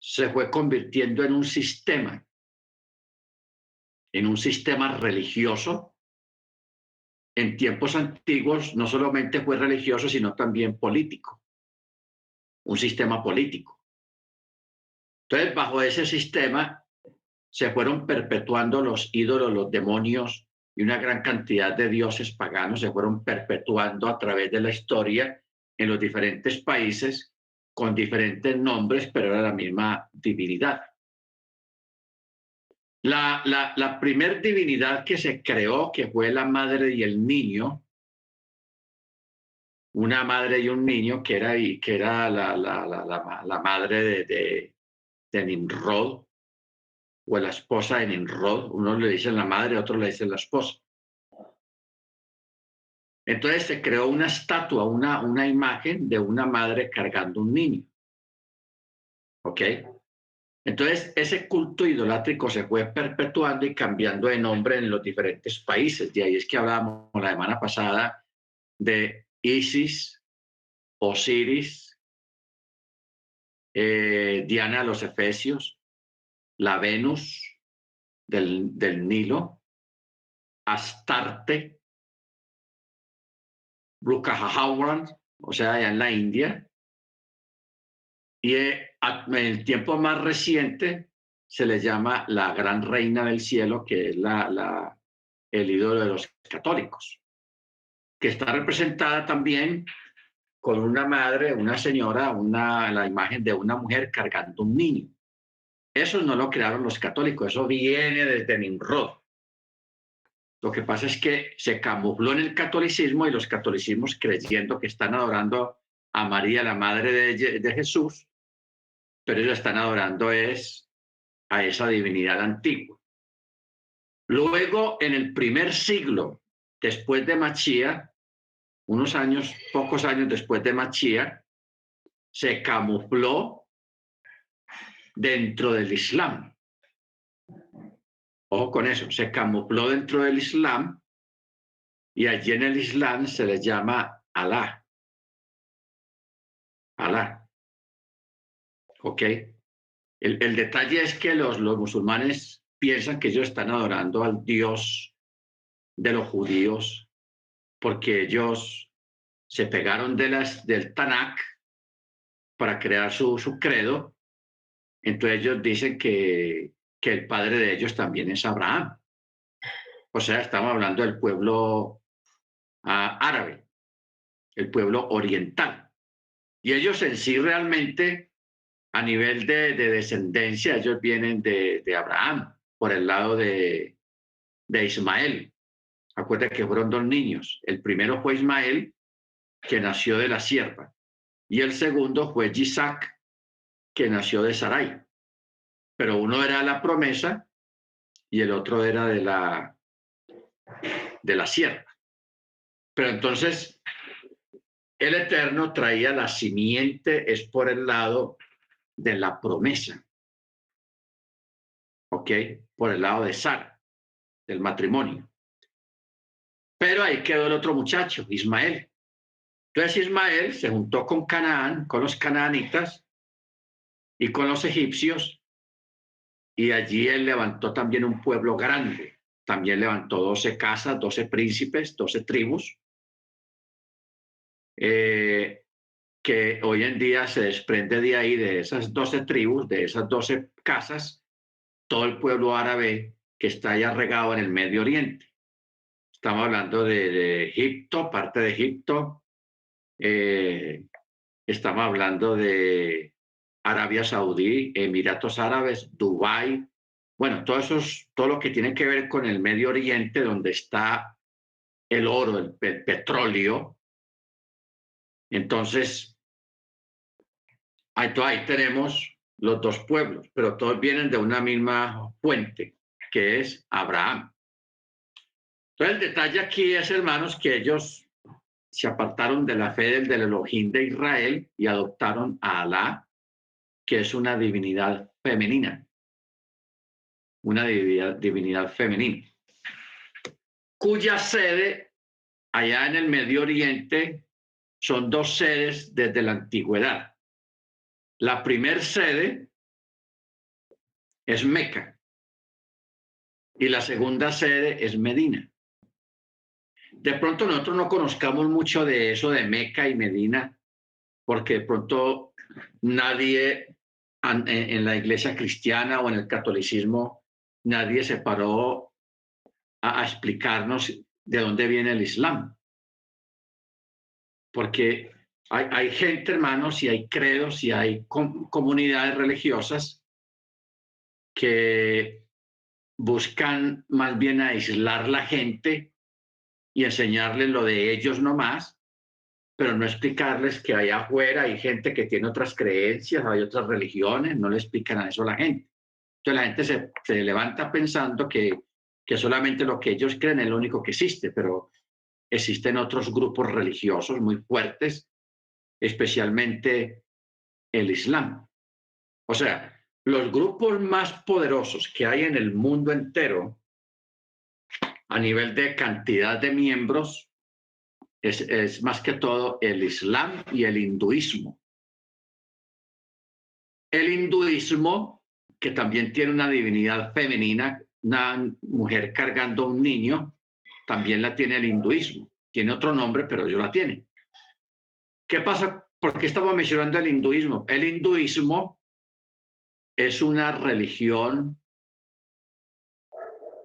se fue convirtiendo en un sistema religioso. En tiempos antiguos no solamente fue religioso, sino también político, un sistema político. Entonces, bajo ese sistema se fueron perpetuando los ídolos, los demonios y una gran cantidad de dioses paganos se fueron perpetuando a través de la historia en los diferentes países con diferentes nombres, pero era la misma divinidad. La primer divinidad que se creó, que fue la madre y el niño, una madre y un niño, que era la madre de Nimrod, o la esposa de Nimrod. Uno le dice la madre, otro le dice la esposa. Entonces se creó una estatua, una imagen de una madre cargando un niño. ¿Ok? Entonces ese culto idolátrico se fue perpetuando y cambiando de nombre en los diferentes países. De ahí es que hablábamos la semana pasada de Isis, Osiris, Diana de los Efesios, la Venus del Nilo, Astarte, Rukkhahawran, o sea, allá en la India. Y en el tiempo más reciente se le llama la Gran Reina del Cielo, que es el ídolo de los católicos, que está representada también con una madre, una señora, la imagen de una mujer cargando un niño. Eso no lo crearon los católicos, eso viene desde Nimrod. Lo que pasa es que se camufló en el catolicismo y los catolicismos, creyendo que están adorando a María, la madre de Jesús, pero ellos están adorando a esa divinidad antigua. Luego, en el primer siglo después de Mashiach, pocos años después de Mashiach, se camufló dentro del Islam. Ojo con eso, se camufló dentro del Islam y allí en el Islam se le llama Alá. Alá. ¿Ok? El detalle es que los musulmanes piensan que ellos están adorando al Dios de los judíos porque ellos se pegaron del Tanakh para crear su credo. Entonces ellos dicen que el padre de ellos también es Abraham. O sea, estamos hablando del pueblo árabe, el pueblo oriental. Y ellos en sí realmente, a nivel de descendencia, ellos vienen de Abraham, por el lado de Ismael. Acuérdate que fueron dos niños. El primero fue Ismael, que nació de la sierva, y el segundo fue Isaac, que nació de Sarai. Pero uno era la promesa y el otro era de la sierva. Pero entonces el Eterno traía la simiente, es por el lado de la promesa, ¿ok? Por el lado de Sara, del matrimonio. Pero ahí quedó el otro muchacho, Ismael. Entonces Ismael se juntó con Canaán, con los canaanitas y con los egipcios, y allí él levantó también un pueblo grande. También levantó 12 casas, 12 príncipes, 12 tribus, que hoy en día se desprende de ahí, de esas 12 tribus, de esas 12 casas, todo el pueblo árabe que está allá regado en el Medio Oriente. Estamos hablando de Egipto, parte de Egipto, estamos hablando de Arabia Saudí, Emiratos Árabes, Dubái, bueno, todo lo que tiene que ver con el Medio Oriente, donde está el oro, el petróleo. Entonces, ahí tenemos los dos pueblos, pero todos vienen de una misma fuente, que es Abraham. Entonces, el detalle aquí es, hermanos, que ellos se apartaron de la fe del Elohim de Israel y adoptaron a Alá, que es una divinidad femenina, cuya sede allá en el Medio Oriente son dos sedes desde la antigüedad. La primer sede es Meca y la segunda sede es Medina. De pronto nosotros no conozcamos mucho de eso de Meca y Medina, porque de pronto nadie en la iglesia cristiana o en el catolicismo, nadie se paró a explicarnos de dónde viene el Islam. Porque hay gente, hermanos, y hay credos y hay comunidades religiosas que buscan más bien aislar la gente y enseñarles lo de ellos nomás, pero no explicarles que allá afuera hay gente que tiene otras creencias, hay otras religiones, no le explican a eso a la gente. Entonces la gente se levanta pensando que solamente lo que ellos creen es lo único que existe, pero existen otros grupos religiosos muy fuertes, especialmente el Islam. O sea, los grupos más poderosos que hay en el mundo entero a nivel de cantidad de miembros es más que todo el Islam y el hinduismo. El hinduismo, que también tiene una divinidad femenina, una mujer cargando a un niño, también la tiene el hinduismo. Tiene otro nombre, pero ellos la tienen. ¿Qué pasa? ¿Por qué estamos mencionando el hinduismo? El hinduismo es una religión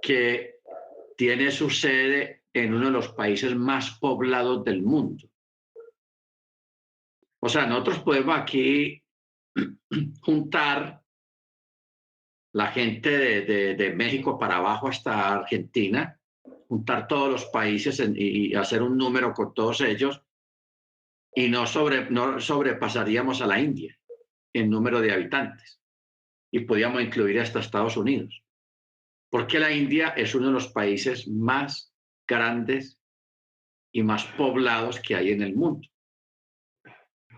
que tiene su sede en uno de los países más poblados del mundo. O sea, nosotros podemos aquí juntar la gente de México para abajo hasta Argentina, juntar todos los países y hacer un número con todos ellos y no sobrepasaríamos a la India en número de habitantes y podríamos incluir hasta Estados Unidos. Porque la India es uno de los países más grandes y más poblados que hay en el mundo,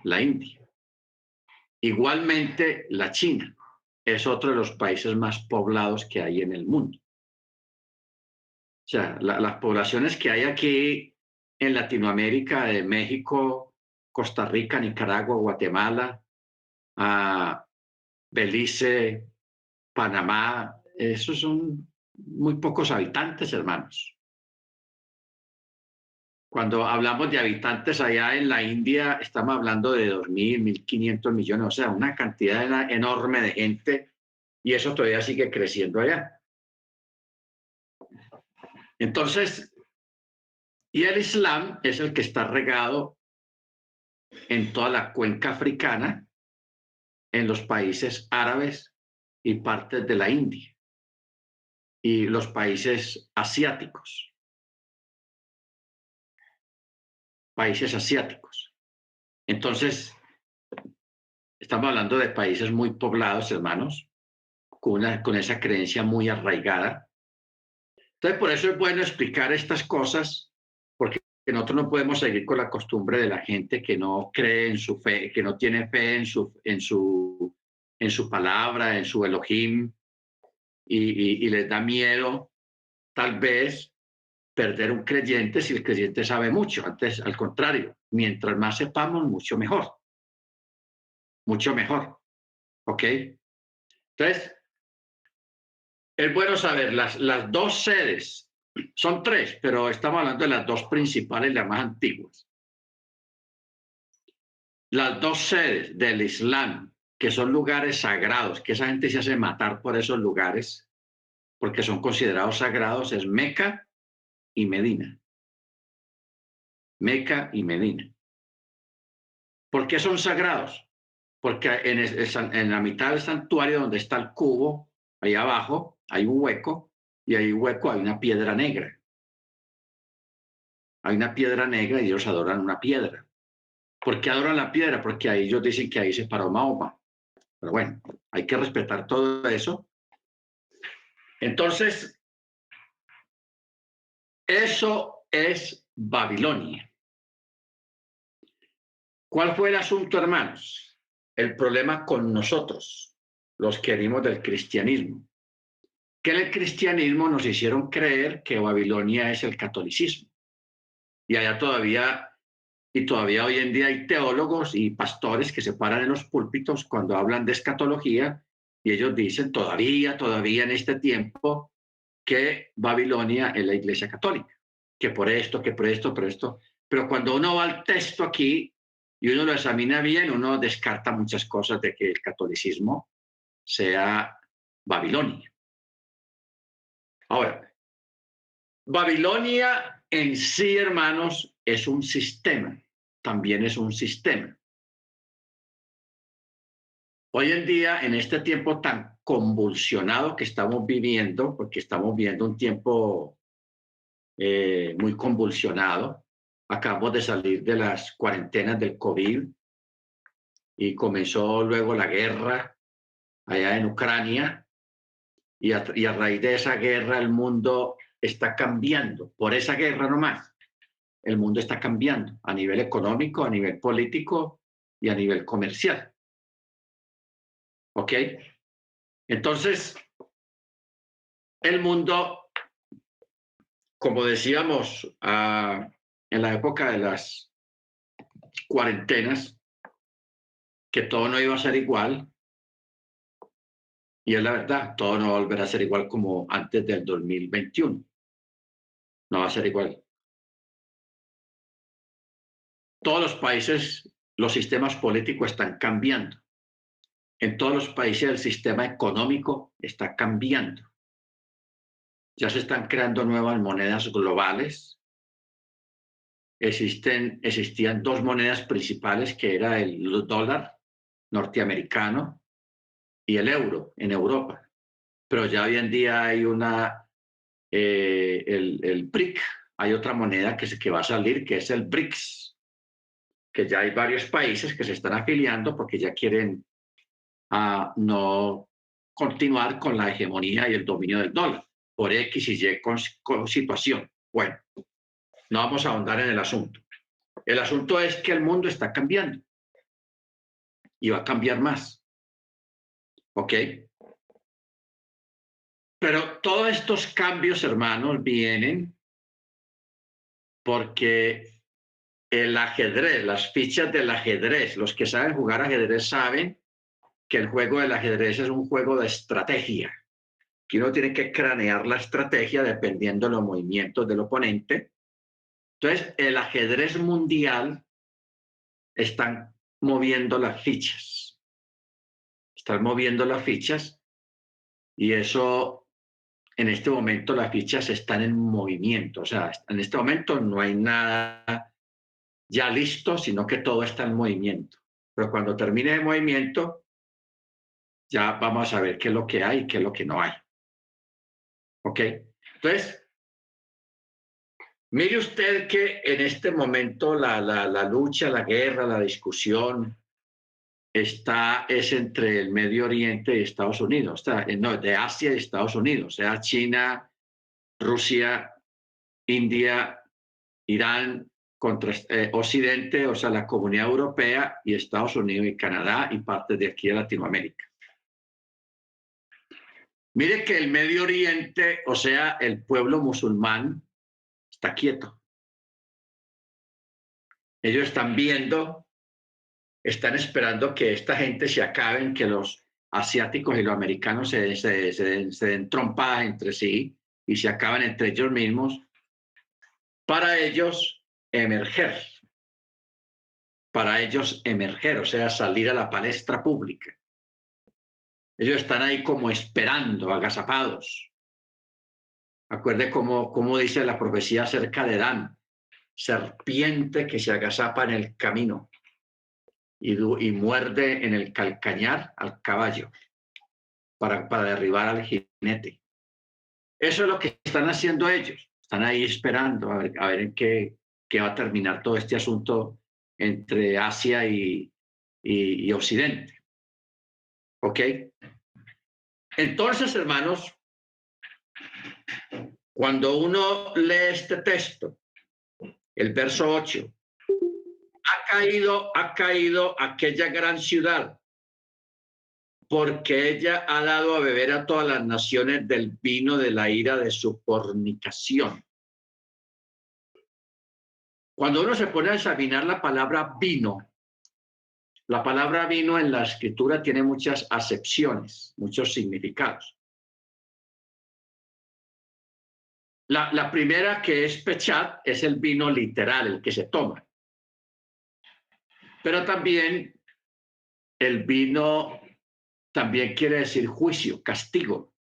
la India. Igualmente, la China es otro de los países más poblados que hay en el mundo. O sea, las poblaciones que hay aquí en Latinoamérica, de México, Costa Rica, Nicaragua, Guatemala, Belice, Panamá, esos son muy pocos habitantes, hermanos. Cuando hablamos de habitantes allá en la India, estamos hablando de 2.000, 1.500 millones, o sea, una cantidad enorme de gente y eso todavía sigue creciendo allá. Entonces, y el Islam es el que está regado en toda la cuenca africana, en los países árabes y partes de la India y los países asiáticos. Países asiáticos. Entonces, estamos hablando de países muy poblados, hermanos, con esa creencia muy arraigada. Entonces, por eso es bueno explicar estas cosas, porque nosotros no podemos seguir con la costumbre de la gente que no cree en su fe, que no tiene fe en su palabra, en su Elohim, y les da miedo, tal vez, perder un creyente si el creyente sabe mucho. Antes, al contrario, mientras más sepamos, mucho mejor. Mucho mejor. ¿Ok? Entonces, es bueno saber, las dos sedes, son tres, pero estamos hablando de las dos principales, las más antiguas. Las dos sedes del Islam, que son lugares sagrados, que esa gente se hace matar por esos lugares, porque son considerados sagrados, es Meca y Medina. Meca y Medina. ¿Por qué son sagrados? Porque en la mitad del santuario, donde está el cubo, ahí abajo, hay un hueco, y ahí hueco hay una piedra negra. Hay una piedra negra y ellos adoran una piedra. ¿Por qué adoran la piedra? Porque ahí ellos dicen que ahí se paró Mahoma. Pero bueno, hay que respetar todo eso. Entonces, eso es Babilonia. ¿Cuál fue el asunto, hermanos? El problema con nosotros, los que venimos del cristianismo. Que en el cristianismo nos hicieron creer que Babilonia es el catolicismo. Y allá todavía hoy en día hay teólogos y pastores que se paran en los púlpitos cuando hablan de escatología Y ellos dicen todavía en este tiempo que Babilonia es la Iglesia Católica, que por esto, que por esto, por esto. Pero cuando uno va al texto aquí y uno lo examina bien, uno descarta muchas cosas de que el catolicismo sea Babilonia. Ahora, Babilonia en sí, hermanos, es un sistema, también es un sistema. Hoy en día, en este tiempo tan convulsionado que estamos viviendo, porque estamos viendo un tiempo muy convulsionado, acabamos de salir de las cuarentenas del COVID y comenzó luego la guerra allá en Ucrania y a raíz de esa guerra el mundo está cambiando, por esa guerra nomás. El mundo está cambiando a nivel económico, a nivel político y a nivel comercial. ¿Ok? Entonces, el mundo, como decíamos en la época de las cuarentenas, que todo no iba a ser igual, y es la verdad, todo no va a volver a ser igual como antes del 2021. No va a ser igual. Todos los países, los sistemas políticos están cambiando. En todos los países el sistema económico está cambiando. Ya se están creando nuevas monedas globales. Existían dos monedas principales, que era el dólar norteamericano y el euro en Europa. Pero ya hoy en día hay el BRIC, hay otra moneda que va a salir, que es el BRICS, que ya hay varios países que se están afiliando porque ya quieren no continuar con la hegemonía y el dominio del dólar por X y Y con situación. Bueno, no vamos a ahondar en el asunto. El asunto es que el mundo está cambiando y va a cambiar más. ¿Ok? Pero todos estos cambios, hermanos, vienen porque el ajedrez, las fichas del ajedrez, los que saben jugar ajedrez saben que el juego del ajedrez es un juego de estrategia, que uno tiene que cranear la estrategia dependiendo de los movimientos del oponente. Entonces, el ajedrez mundial están moviendo las fichas, están moviendo las fichas y eso, en este momento las fichas están en movimiento, o sea, en este momento no hay nada ya listo, sino que todo está en movimiento. Pero cuando termine el movimiento, ya vamos a ver qué es lo que hay y qué es lo que no hay. ¿Ok? Entonces, mire usted que en este momento la lucha, la guerra, la discusión es entre el Medio Oriente y Estados Unidos, no, de Asia y Estados Unidos, o sea, China, Rusia, India, Irán contra Occidente, o sea, la Comunidad Europea y Estados Unidos y Canadá y partes de aquí de Latinoamérica. Mire que el Medio Oriente, o sea, el pueblo musulmán, está quieto. Ellos están viendo, están esperando que esta gente se acaben, que los asiáticos y los americanos se den trompadas entre sí y se acaban entre ellos mismos, para ellos emerger, o sea, salir a la palestra pública. Ellos están ahí como esperando, agazapados. Acuerde cómo dice la profecía acerca de Dan, serpiente que se agazapa en el camino y muerde en el calcañar al caballo para derribar al jinete. Eso es lo que están haciendo ellos. Están ahí esperando a ver en qué va a terminar todo este asunto entre Asia y Occidente. ¿Ok? Entonces, hermanos, cuando uno lee este texto, el verso 8, ha caído aquella gran ciudad, porque ella ha dado a beber a todas las naciones del vino de la ira de su fornicación. Cuando uno se pone a examinar la palabra vino, La palabra vino en la escritura tiene muchas acepciones, muchos significados. La primera, que es pechat, es el vino literal, el que se toma. Pero también el vino también quiere decir juicio, castigo.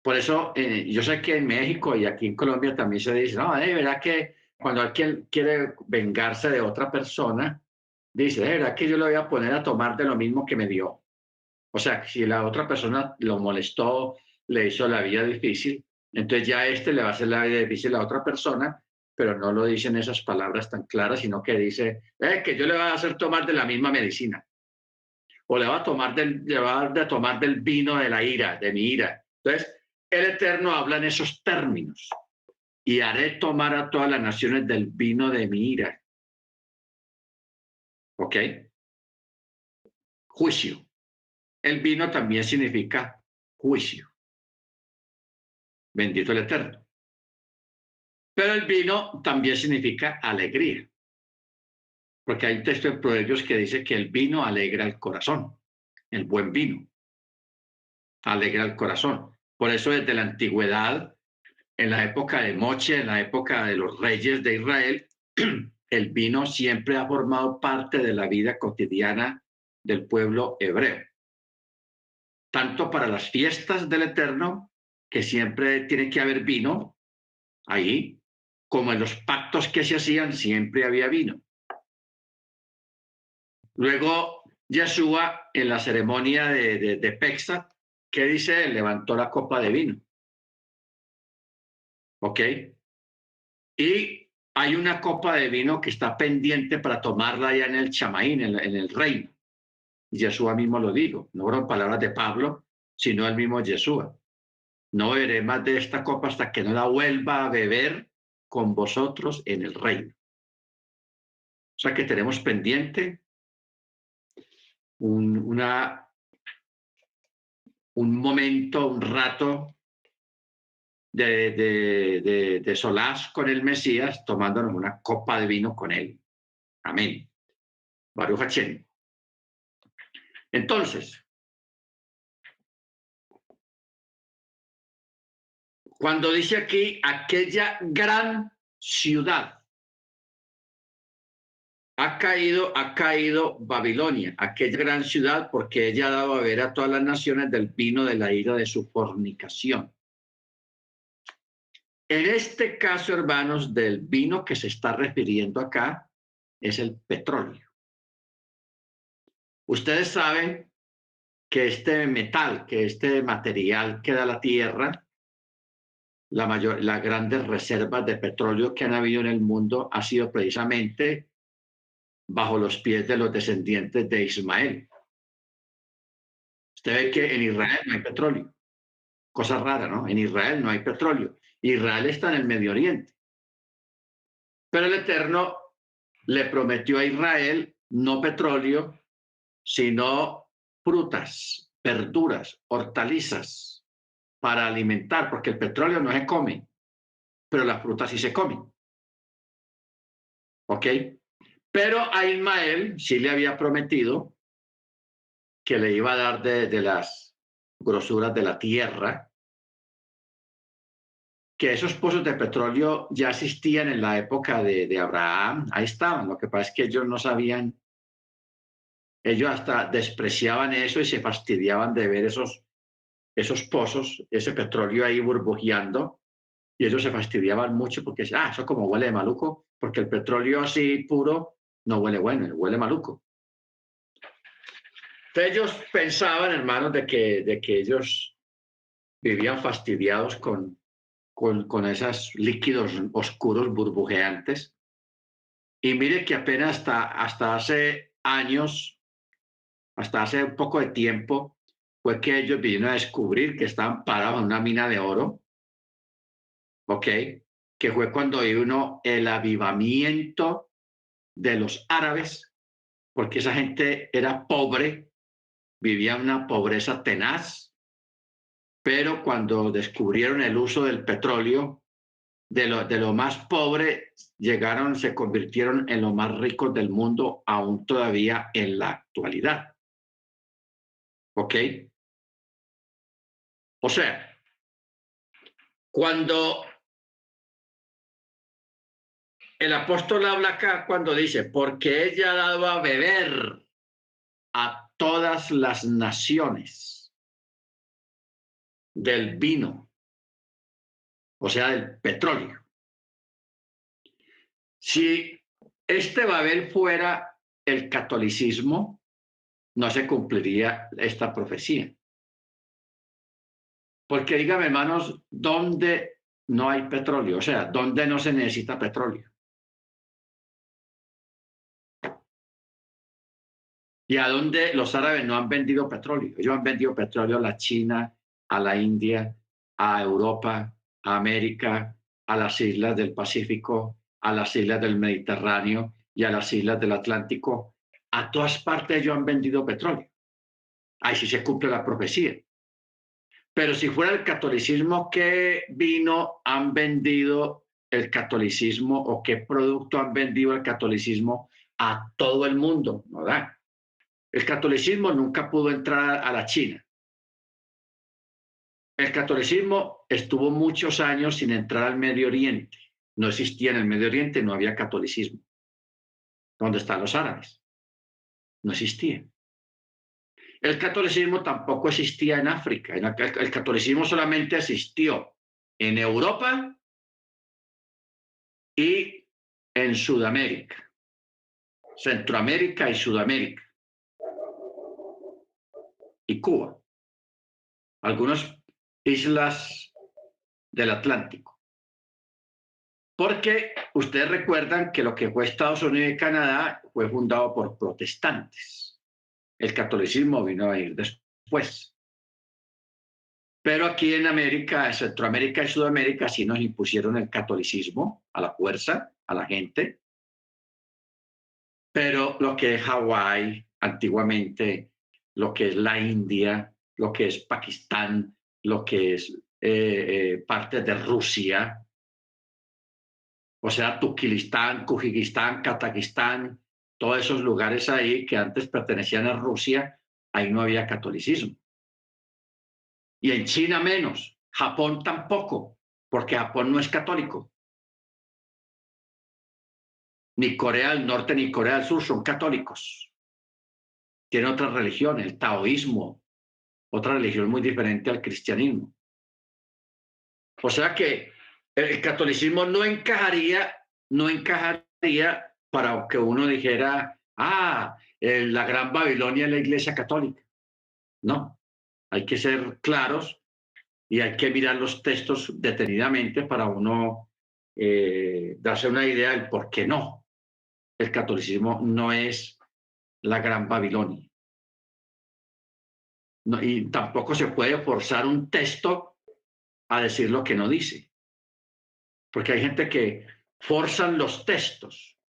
Por eso, yo sé que en México y aquí en Colombia también se dice, no, de verdad que cuando alguien quiere vengarse de otra persona, dice, de verdad que yo le voy a poner a tomar de lo mismo que me dio. O sea, si la otra persona lo molestó, le hizo la vida difícil, entonces ya le va a hacer la vida difícil a la otra persona, pero no lo dice en esas palabras tan claras, sino que dice, que yo le voy a hacer tomar de la misma medicina, o le va a dar de tomar del vino de la ira, de mi ira. Entonces, el Eterno habla en esos términos, y haré tomar a todas las naciones del vino de mi ira. ¿Ok? Juicio. El vino también significa juicio. Bendito el Eterno. Pero el vino también significa alegría, porque hay un texto en Proverbios que dice que el vino alegra el corazón, el buen vino alegra el corazón. Por eso desde la antigüedad, en la época de Moche, en la época de los reyes de Israel, el vino siempre ha formado parte de la vida cotidiana del pueblo hebreo, tanto para las fiestas del Eterno, que siempre tiene que haber vino ahí, como en los pactos que se hacían, siempre había vino. Luego, Yeshua, en la ceremonia de Pexat, ¿qué dice? Levantó la copa de vino. ¿Ok? Y hay una copa de vino que está pendiente para tomarla ya en el Chamaín, en el reino. Yeshua mismo lo dijo, no fueron palabras de Pablo, sino el mismo Yeshua. No beberé más de esta copa hasta que no la vuelva a beber con vosotros en el reino. O sea que tenemos pendiente un momento, un rato de solaz con el Mesías, tomándonos una copa de vino con él. Amén. Baruch Hashem. Entonces, cuando dice aquí aquella gran ciudad, ha caído Babilonia, aquella gran ciudad, porque ella ha dado a beber a todas las naciones del vino de la ira de su fornicación. En este caso, hermanos, del vino que se está refiriendo acá es el petróleo. Ustedes saben que este metal, que este material que da la tierra, las grandes reservas de petróleo que han habido en el mundo ha sido precisamente bajo los pies de los descendientes de Ismael. Usted ve que en Israel no hay petróleo. Cosa rara, ¿no? En Israel no hay petróleo. Israel está en el Medio Oriente. Pero el Eterno le prometió a Israel no petróleo, sino frutas, verduras, hortalizas para alimentar, porque el petróleo no se come, pero las frutas sí se comen. ¿Ok? Pero a Ismael sí le había prometido que le iba a dar de las grosuras de la tierra, que esos pozos de petróleo ya existían en la época de Abraham, ahí estaban, lo que pasa es que ellos no sabían, ellos hasta despreciaban eso y se fastidiaban de ver esos pozos, ese petróleo ahí burbujeando, y ellos se fastidiaban mucho porque eso como huele de maluco, porque el petróleo así puro no huele bueno, huele maluco. Entonces ellos pensaban, hermanos, de que ellos vivían fastidiados con esos líquidos oscuros burbujeantes. Y mire que apenas hasta hace años, hasta hace un poco de tiempo, fue que ellos vinieron a descubrir que estaban parados en una mina de oro, ¿ok? Que fue cuando vino el avivamiento de los árabes, porque esa gente era pobre, vivía una pobreza tenaz, pero cuando descubrieron el uso del petróleo, de lo más pobre, se convirtieron en los más ricos del mundo, aún todavía en la actualidad. ¿Ok? O sea, cuando el apóstol habla acá, cuando dice, porque ella ha dado a beber a todas las naciones del vino, o sea, del petróleo. Si este Babel fuera el catolicismo, no se cumpliría esta profecía. Porque dígame, hermanos, ¿dónde no hay petróleo? O sea, ¿dónde no se necesita petróleo? ¿Y a dónde los árabes no han vendido petróleo? Ellos han vendido petróleo a la China, a la India, a Europa, a América, a las islas del Pacífico, a las islas del Mediterráneo y a las islas del Atlántico. A todas partes ellos han vendido petróleo. Ahí sí se cumple la profecía. Pero si fuera el catolicismo, ¿qué vino han vendido el catolicismo o qué producto han vendido el catolicismo a todo el mundo? ¿No da? El catolicismo nunca pudo entrar a la China. El catolicismo estuvo muchos años sin entrar al Medio Oriente. No existía en el Medio Oriente, no había catolicismo. ¿Dónde están los árabes? No existía. El catolicismo tampoco existía en África. El catolicismo solamente existió en Europa y en Sudamérica, Centroamérica y Sudamérica, y Cuba, algunas islas del Atlántico. Porque ustedes recuerdan que lo que fue Estados Unidos y Canadá fue fundado por protestantes. El catolicismo vino a ir después. Pero aquí en América, Centroamérica y Sudamérica sí nos impusieron el catolicismo a la fuerza, a la gente. Pero lo que es Hawái antiguamente, lo que es la India, lo que es Pakistán, lo que es parte de Rusia, o sea, Turquistán, Kuzajistán, Kazajistán, todos esos lugares ahí que antes pertenecían a Rusia, ahí no había catolicismo. Y en China menos, Japón tampoco, porque Japón no es católico. Ni Corea del Norte ni Corea del Sur son católicos. Tienen otra religión, el taoísmo, otra religión muy diferente al cristianismo. O sea que el catolicismo no encajaría para que uno dijera, la Gran Babilonia es la Iglesia Católica. No, hay que ser claros y hay que mirar los textos detenidamente para uno darse una idea del por qué no. El catolicismo no es la Gran Babilonia. No, y tampoco se puede forzar un texto a decir lo que no dice. Porque hay gente que forzan los textos.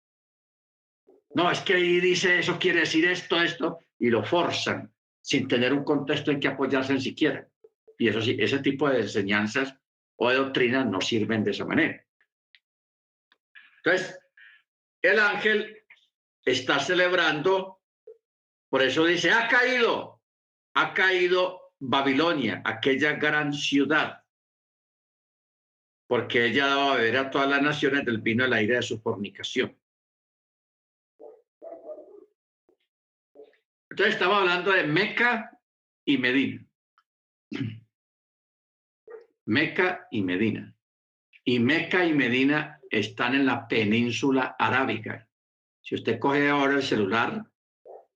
No, es que ahí dice eso, quiere decir esto, y lo forzan sin tener un contexto en que apoyarse ni siquiera. Y eso sí, ese tipo de enseñanzas o de doctrinas no sirven de esa manera. Entonces, el ángel está celebrando, por eso dice, ha caído Babilonia, aquella gran ciudad, porque ella daba a beber a todas las naciones del vino de la ira de su fornicación. Entonces estamos hablando de Meca y Medina. Meca y Medina. Y Meca y Medina están en la península arábiga. Si usted coge ahora el celular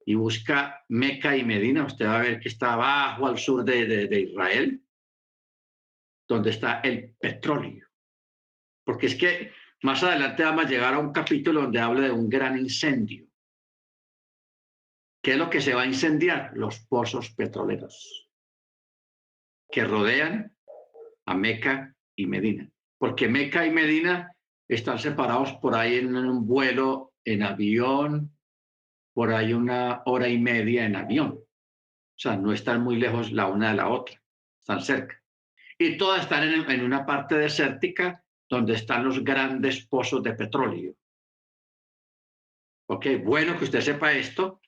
y busca Meca y Medina, usted va a ver que está abajo al sur de Israel, donde está el petróleo. Porque es que más adelante vamos a llegar a un capítulo donde habla de un gran incendio. ¿Qué es lo que se va a incendiar? Los pozos petroleros que rodean a Meca y Medina. Porque Meca y Medina están separados por ahí en un vuelo en avión, por ahí 1 hora y media en avión. O sea, no están muy lejos la una de la otra, están cerca. Y todas están en una parte desértica donde están los grandes pozos de petróleo. Ok, bueno que usted sepa esto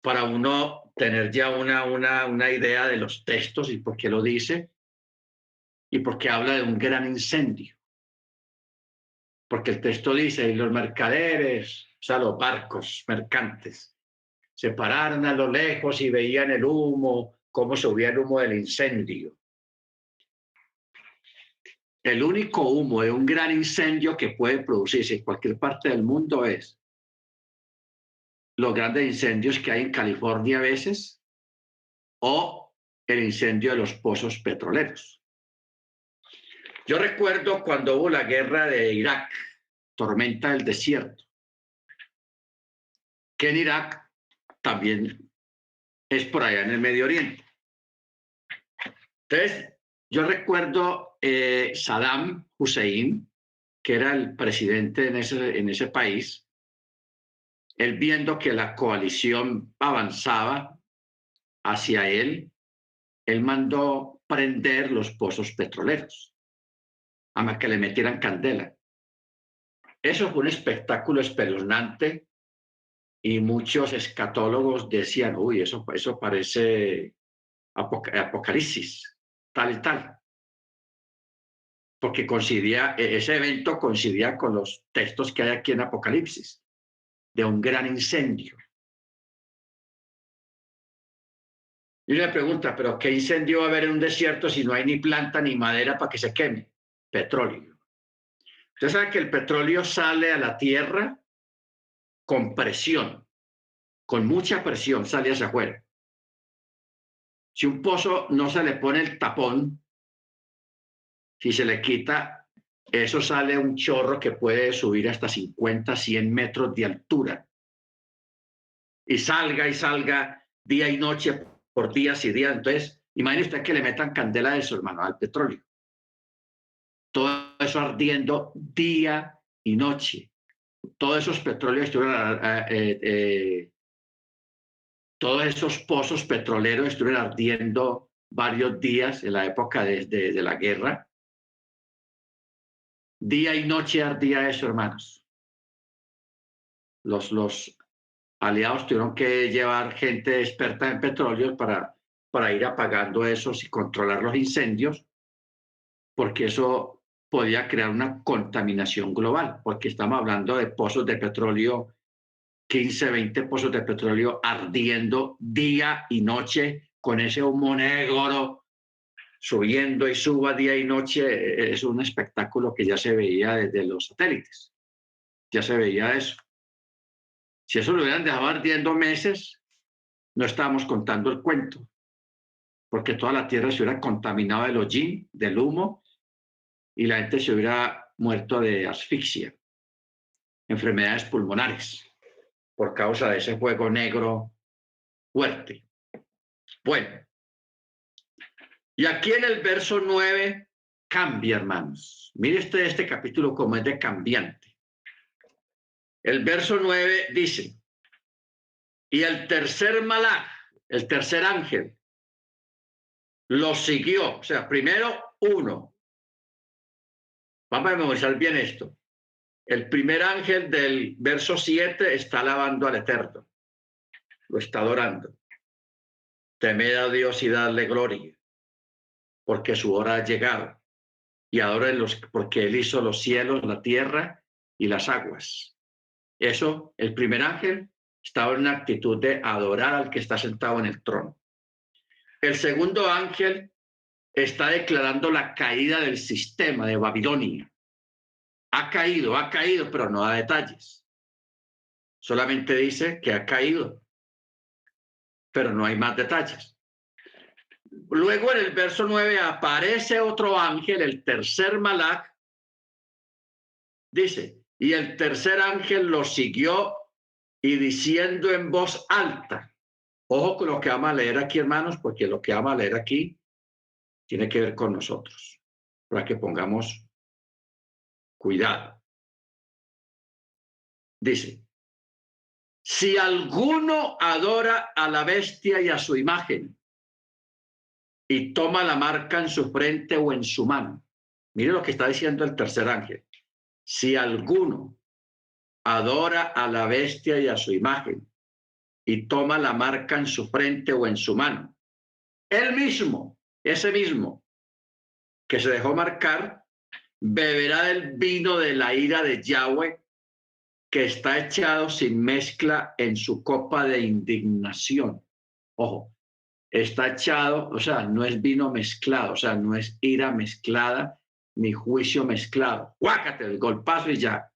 para uno tener ya una idea de los textos y por qué lo dice y por qué habla de un gran incendio. Porque el texto dice, y los mercaderes, o sea, los barcos mercantes, se pararon a lo lejos y veían el humo, cómo subía el humo del incendio. El único humo de un gran incendio que puede producirse en cualquier parte del mundo es los grandes incendios que hay en California a veces o el incendio de los pozos petroleros. Yo recuerdo cuando hubo la guerra de Irak, tormenta del desierto, que en Irak también es por allá en el Medio Oriente. Entonces, yo recuerdo Saddam Hussein, que era el presidente en ese país, él viendo que la coalición avanzaba hacia él mandó prender los pozos petroleros, a que le metieran candela. Eso fue un espectáculo espeluznante y muchos escatólogos decían, uy, eso parece apocalipsis, tal y tal. Porque ese evento coincidía con los textos que hay aquí en Apocalipsis, de un gran incendio. Y una pregunta, ¿pero qué incendio va a haber en un desierto si no hay ni planta ni madera para que se queme? Petróleo. Usted sabe que el petróleo sale a la tierra con presión, con mucha presión, sale hacia afuera. Si un pozo no se le pone el tapón, si se le quita, eso sale un chorro que puede subir hasta 50, 100 metros de altura. Y salga día y noche por días y días. Entonces, imagine usted que le metan candela a eso, hermano, al petróleo. Todo eso ardiendo día y noche. Todos esos petróleos todos esos pozos petroleros estuvieron ardiendo varios días en la época de la guerra. Día y noche ardía eso, hermanos. Los aliados tuvieron que llevar gente experta en petróleo para ir apagando esos y controlar los incendios, porque eso podía crear una contaminación global, porque estamos hablando de pozos de petróleo, 15, 20 pozos de petróleo ardiendo día y noche con ese humo negro subiendo y suba día y noche. Es un espectáculo que ya se veía desde los satélites, ya se veía eso. Si eso lo hubieran dejado ardiendo meses, no estábamos contando el cuento, porque toda la tierra se hubiera contaminado del hollín, del humo, y la gente se hubiera muerto de asfixia, enfermedades pulmonares, por causa de ese fuego negro fuerte. Bueno, y aquí en el verso 9 cambia, hermanos. Mire usted este capítulo como es de cambiante. El verso 9 dice, y el tercer malaj, el tercer ángel, lo siguió. O sea, primero uno. Vamos a memorizar bien esto. El primer ángel del verso 7 está alabando al Eterno. Lo está adorando. Temed a Dios y darle gloria, porque su hora ha llegado. Y adórenlos, porque Él hizo los cielos, la tierra y las aguas. Eso, el primer ángel estaba en una actitud de adorar al que está sentado en el trono. El segundo ángel está declarando la caída del sistema de Babilonia. Ha caído, pero no da detalles. Solamente dice que ha caído, pero no hay más detalles. Luego en el verso 9 aparece otro ángel, el tercer malaj, dice, y el tercer ángel lo siguió y diciendo en voz alta, ojo con lo que vamos a leer aquí, hermanos, porque lo que vamos a leer aquí tiene que ver con nosotros, para que pongamos cuidado. Dice, si alguno adora a la bestia y a su imagen y toma la marca en su frente o en su mano, Mire lo que está diciendo el tercer ángel. Si alguno adora a la bestia y a su imagen y toma la marca en su frente o en su mano, él mismo, ese mismo que se dejó marcar, beberá del vino de la ira de Yahweh que está echado sin mezcla en su copa de indignación. Ojo, está echado, o sea, no es vino mezclado, o sea, no es ira mezclada ni juicio mezclado. Guácate el golpazo y ya.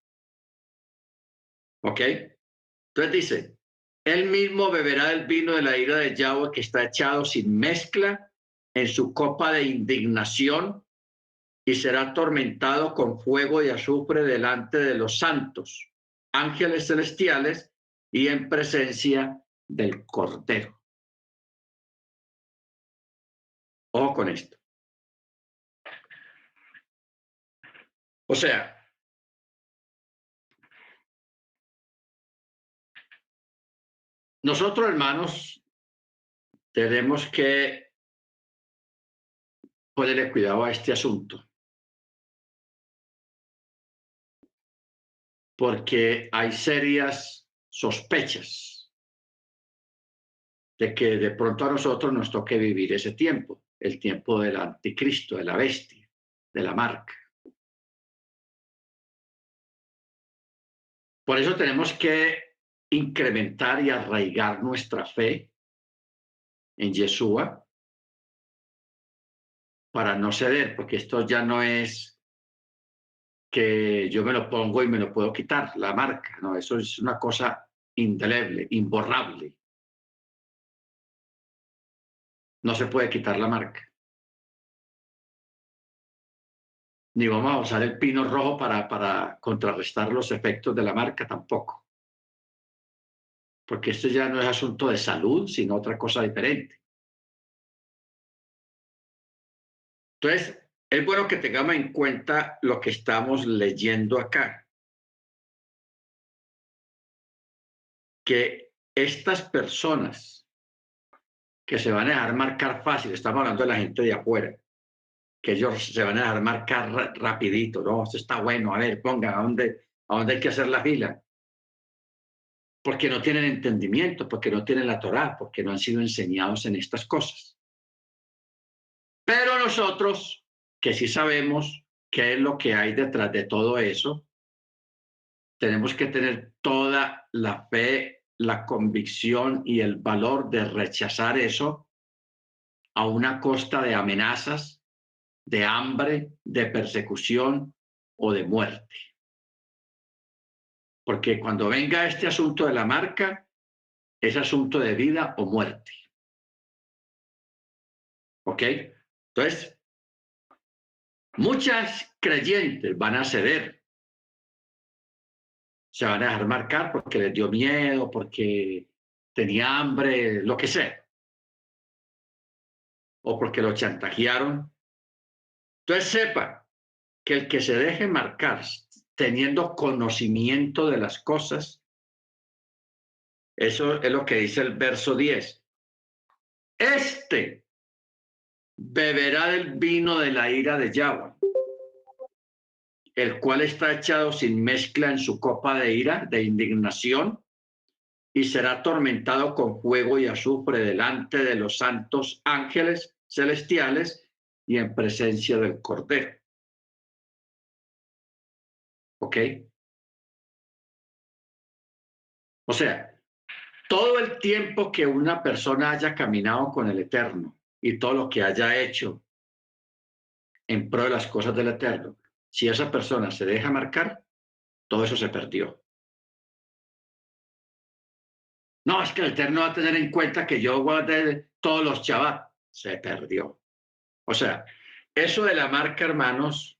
¿Ok? Entonces dice, él mismo beberá el vino de la ira de Yahweh que está echado sin mezcla en su copa de indignación y será atormentado con fuego y azufre delante de los santos, ángeles celestiales y en presencia del Cordero. Ojo con esto. O sea, nosotros, hermanos, tenemos que ponerle cuidado a este asunto, porque hay serias sospechas de que de pronto a nosotros nos toque vivir ese tiempo, el tiempo del anticristo, de la bestia, de la marca. Por eso tenemos que incrementar y arraigar nuestra fe en Yeshua para no ceder, porque esto ya no es que yo me lo pongo y me lo puedo quitar, la marca, no, eso es una cosa indeleble, imborrable. No se puede quitar la marca. Ni vamos a usar el pino rojo para contrarrestar los efectos de la marca tampoco, porque esto ya no es asunto de salud, sino otra cosa diferente. Entonces, es bueno que tengamos en cuenta lo que estamos leyendo acá, que estas personas que se van a dejar marcar fácil, estamos hablando de la gente de afuera, que ellos se van a dejar marcar rapidito, no, esto está bueno, a ver, pongan a dónde hay que hacer la fila, porque no tienen entendimiento, porque no tienen la Torá, porque no han sido enseñados en estas cosas. Pero nosotros, que sí sabemos qué es lo que hay detrás de todo eso, tenemos que tener toda la fe, la convicción y el valor de rechazar eso a una costa de amenazas, de hambre, de persecución o de muerte. Porque cuando venga este asunto de la marca, es asunto de vida o muerte. ¿Ok? Entonces, muchas creyentes van a ceder, se van a dejar marcar porque les dio miedo, porque tenía hambre, lo que sea, o porque lo chantajearon. Entonces, sepa que el que se deje marcar teniendo conocimiento de las cosas, eso es lo que dice el verso 10. Este beberá del vino de la ira de Yahweh, el cual está echado sin mezcla en su copa de ira, de indignación, y será atormentado con fuego y azufre delante de los santos ángeles celestiales y en presencia del Cordero. ¿Ok? O sea, todo el tiempo que una persona haya caminado con el Eterno y todo lo que haya hecho en pro de las cosas del Eterno, si esa persona se deja marcar, todo eso se perdió. No, es que el Eterno va a tener en cuenta que yo guardé todos los Shabbat. Se perdió. O sea, eso de la marca, hermanos,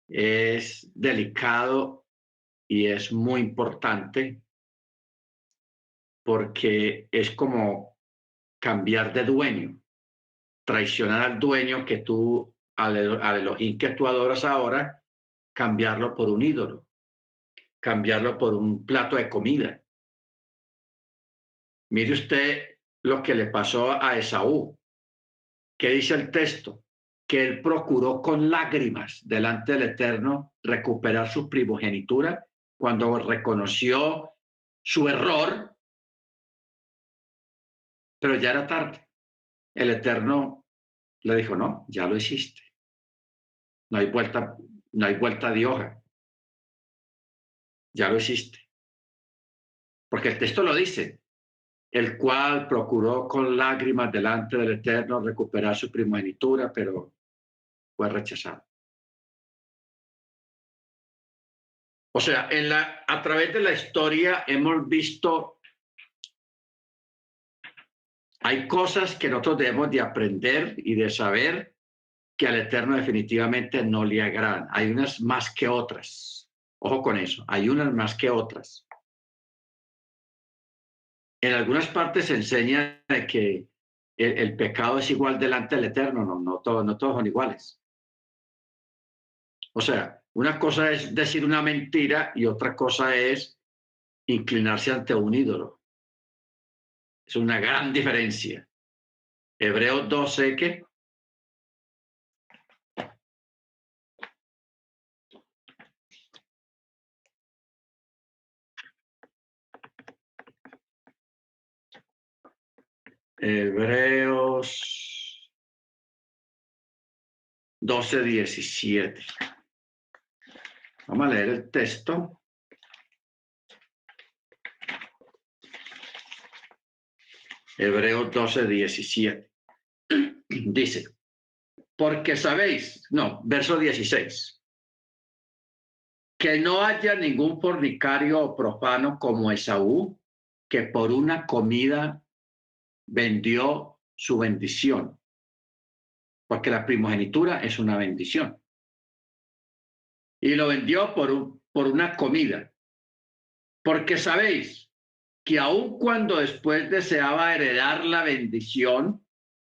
es delicado y es muy importante porque es como cambiar de dueño, traicionar al dueño que tú, al Elohim que tú adoras ahora, cambiarlo por un ídolo, cambiarlo por un plato de comida. Mire usted lo que le pasó a Esaú. ¿Qué dice el texto? que él procuró con lágrimas delante del Eterno recuperar su primogenitura cuando reconoció su error, pero ya era tarde. El Eterno le dijo, no, ya lo hiciste. No hay vuelta de hoja. Ya lo hiciste. Porque el texto lo dice, el cual procuró con lágrimas delante del Eterno recuperar su primogenitura, pero fue rechazado. O sea, a través de la historia hemos visto, hay cosas que nosotros debemos de aprender y de saber que al Eterno definitivamente no le agradan. Hay unas más que otras. Ojo con eso, hay unas más que otras. En algunas partes se enseña de que el pecado es igual delante del Eterno, no todos son iguales. O sea, una cosa es decir una mentira y otra cosa es inclinarse ante un ídolo. Es una gran diferencia. Hebreos 12, ¿qué? Hebreos 12, 17. Vamos a leer el texto. Hebreos 12, 17. Dice, porque sabéis, no, verso 16, que no haya ningún fornicario o profano como Esaú, que por una comida vendió su bendición, porque la primogenitura es una bendición. Y lo vendió por una comida, porque sabéis que aun cuando después deseaba heredar la bendición,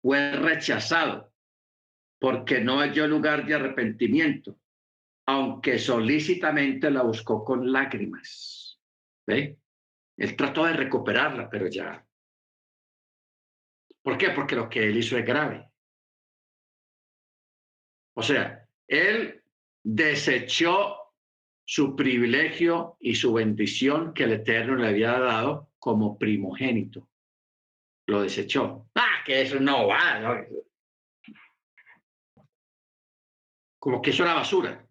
fue rechazado, porque no halló lugar de arrepentimiento, aunque solícitamente la buscó con lágrimas. ¿Ve? Él trató de recuperarla, pero ya. ¿Por qué? Porque lo que él hizo es grave. O sea, él desechó su privilegio y su bendición que el Eterno le había dado como primogénito. Lo desechó. Ah, que eso no va, ¿no? Como que eso era basura.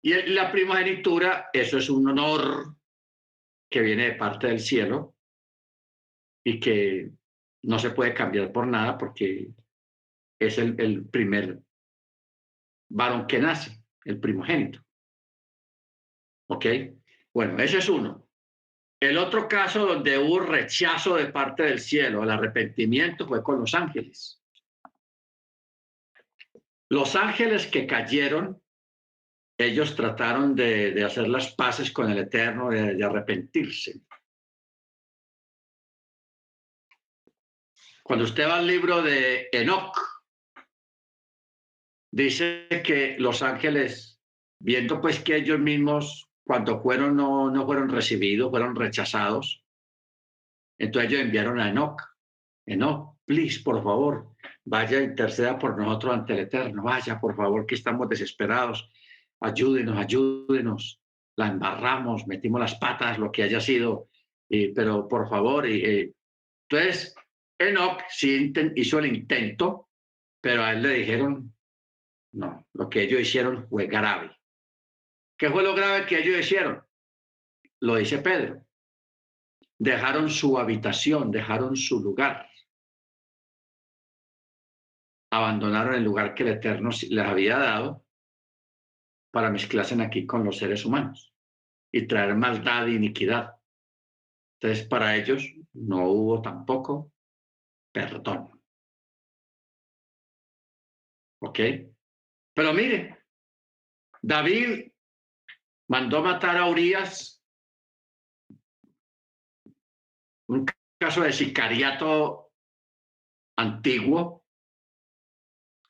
Y la primogenitura, eso es un honor que viene de parte del cielo y que no se puede cambiar por nada porque es el primer varón que nace, el primogénito. ¿Ok? Bueno, ese es uno. El otro caso donde hubo rechazo de parte del cielo, el arrepentimiento, fue con los ángeles. Los ángeles que cayeron, ellos trataron de hacer las paces con el Eterno, de arrepentirse. Cuando usted va al libro de Enoc, dice que los ángeles, viendo pues que ellos mismos, cuando fueron, no fueron recibidos, fueron rechazados, entonces ellos enviaron a Enoc. Enoc, please, por favor, vaya, interceda por nosotros ante el Eterno, vaya, por favor, que estamos desesperados, ayúdenos, ayúdenos, la embarramos, metimos las patas, lo que haya sido, pero por favor, entonces Enoc sí hizo el intento, pero a él le dijeron, no, lo que ellos hicieron fue grave. ¿Qué fue lo grave que ellos hicieron? Lo dice Pedro. Dejaron su habitación, dejaron su lugar. Abandonaron el lugar que el Eterno les había dado para mezclarse aquí con los seres humanos y traer maldad e iniquidad. Entonces, para ellos no hubo tampoco perdón. ¿Ok? Pero mire, David mandó matar a Urias, un caso de sicariato antiguo,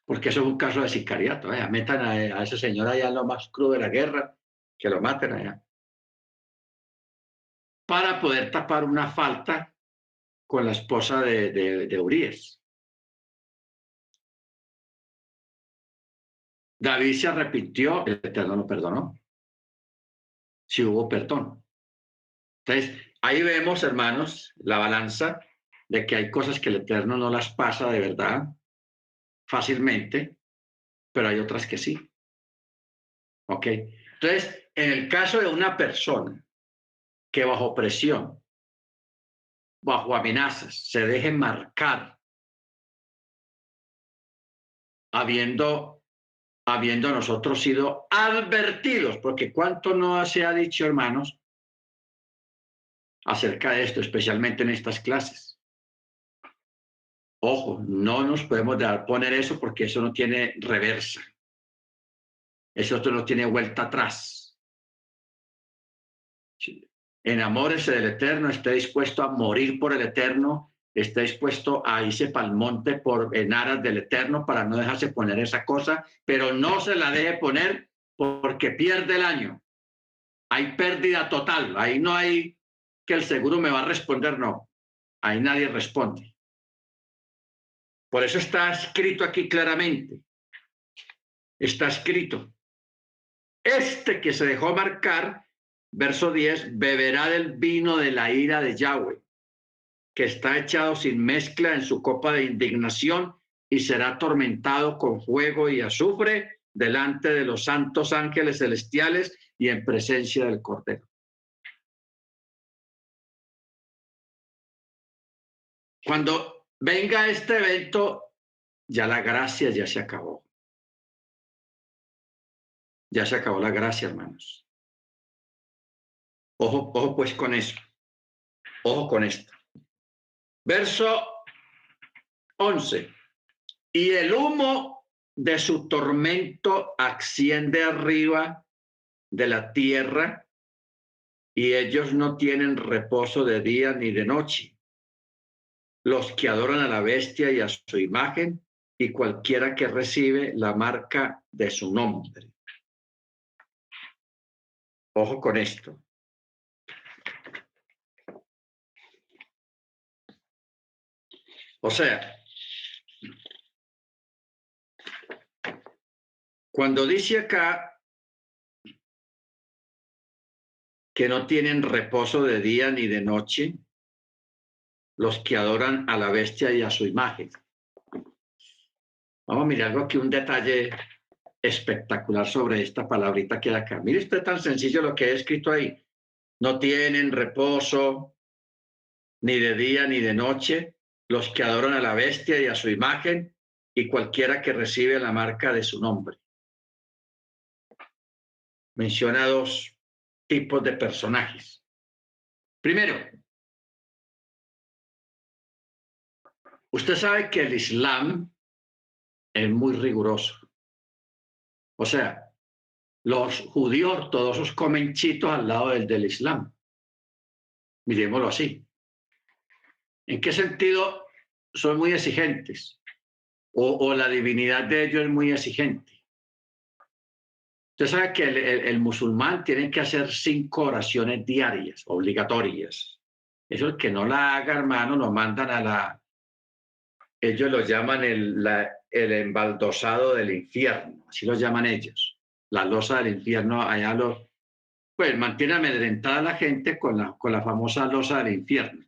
porque eso es un caso de sicariato. Metan a ese señor allá en lo más crudo de la guerra, que lo maten allá, para poder tapar una falta con la esposa de Urias. David se arrepintió, el Eterno lo perdonó. Si hubo perdón. Entonces, ahí vemos, hermanos, la balanza de que hay cosas que el Eterno no las pasa de verdad fácilmente, pero hay otras que sí. ¿Ok? Entonces, en el caso de una persona que bajo presión, bajo amenazas, se deje marcar, habiendo nosotros sido advertidos, porque cuánto no se ha dicho, hermanos, acerca de esto, especialmente en estas clases. Ojo, no nos podemos dejar poner eso porque eso no tiene reversa. Eso no tiene vuelta atrás. Enamórese del Eterno, esté dispuesto a morir por el Eterno, esté dispuesto a irse para el monte en aras del Eterno para no dejarse poner esa cosa, pero no se la deje poner porque pierde el año. Hay pérdida total. Ahí no hay que el seguro me va a responder, no. Ahí nadie responde. Por eso está escrito aquí claramente. Está escrito. Este que se dejó marcar, verso 10, beberá del vino de la ira de Yahweh, que está echado sin mezcla en su copa de indignación y será atormentado con fuego y azufre delante de los santos ángeles celestiales y en presencia del Cordero. Cuando venga este evento, ya la gracia ya se acabó. Ya se acabó la gracia, hermanos. Ojo, ojo pues con eso. Ojo con esto. Verso 11. Y el humo de su tormento asciende arriba de la tierra y ellos no tienen reposo de día ni de noche. Los que adoran a la bestia y a su imagen y cualquiera que recibe la marca de su nombre. Ojo con esto. O sea, cuando dice acá que no tienen reposo de día ni de noche, los que adoran a la bestia y a su imagen. Vamos a mirar algo aquí, un detalle espectacular sobre esta palabrita que hay acá. Mire usted tan sencillo lo que he escrito ahí. No tienen reposo ni de día ni de noche los que adoran a la bestia y a su imagen y cualquiera que recibe la marca de su nombre. Menciona dos tipos de personajes. Primero, usted sabe que el Islam es muy riguroso. O sea, los judíos ortodoxos comen chitos al lado del Islam. Miremoslo así. ¿En qué sentido son muy exigentes? O la divinidad de ellos es muy exigente. Usted sabe que el musulmán tiene que hacer 5 oraciones diarias, obligatorias. Eso el que no la haga, hermano, lo mandan ellos lo llaman el embaldosado del infierno, así lo llaman ellos. La losa del infierno, allá pues mantiene amedrentada a la gente con la famosa losa del infierno.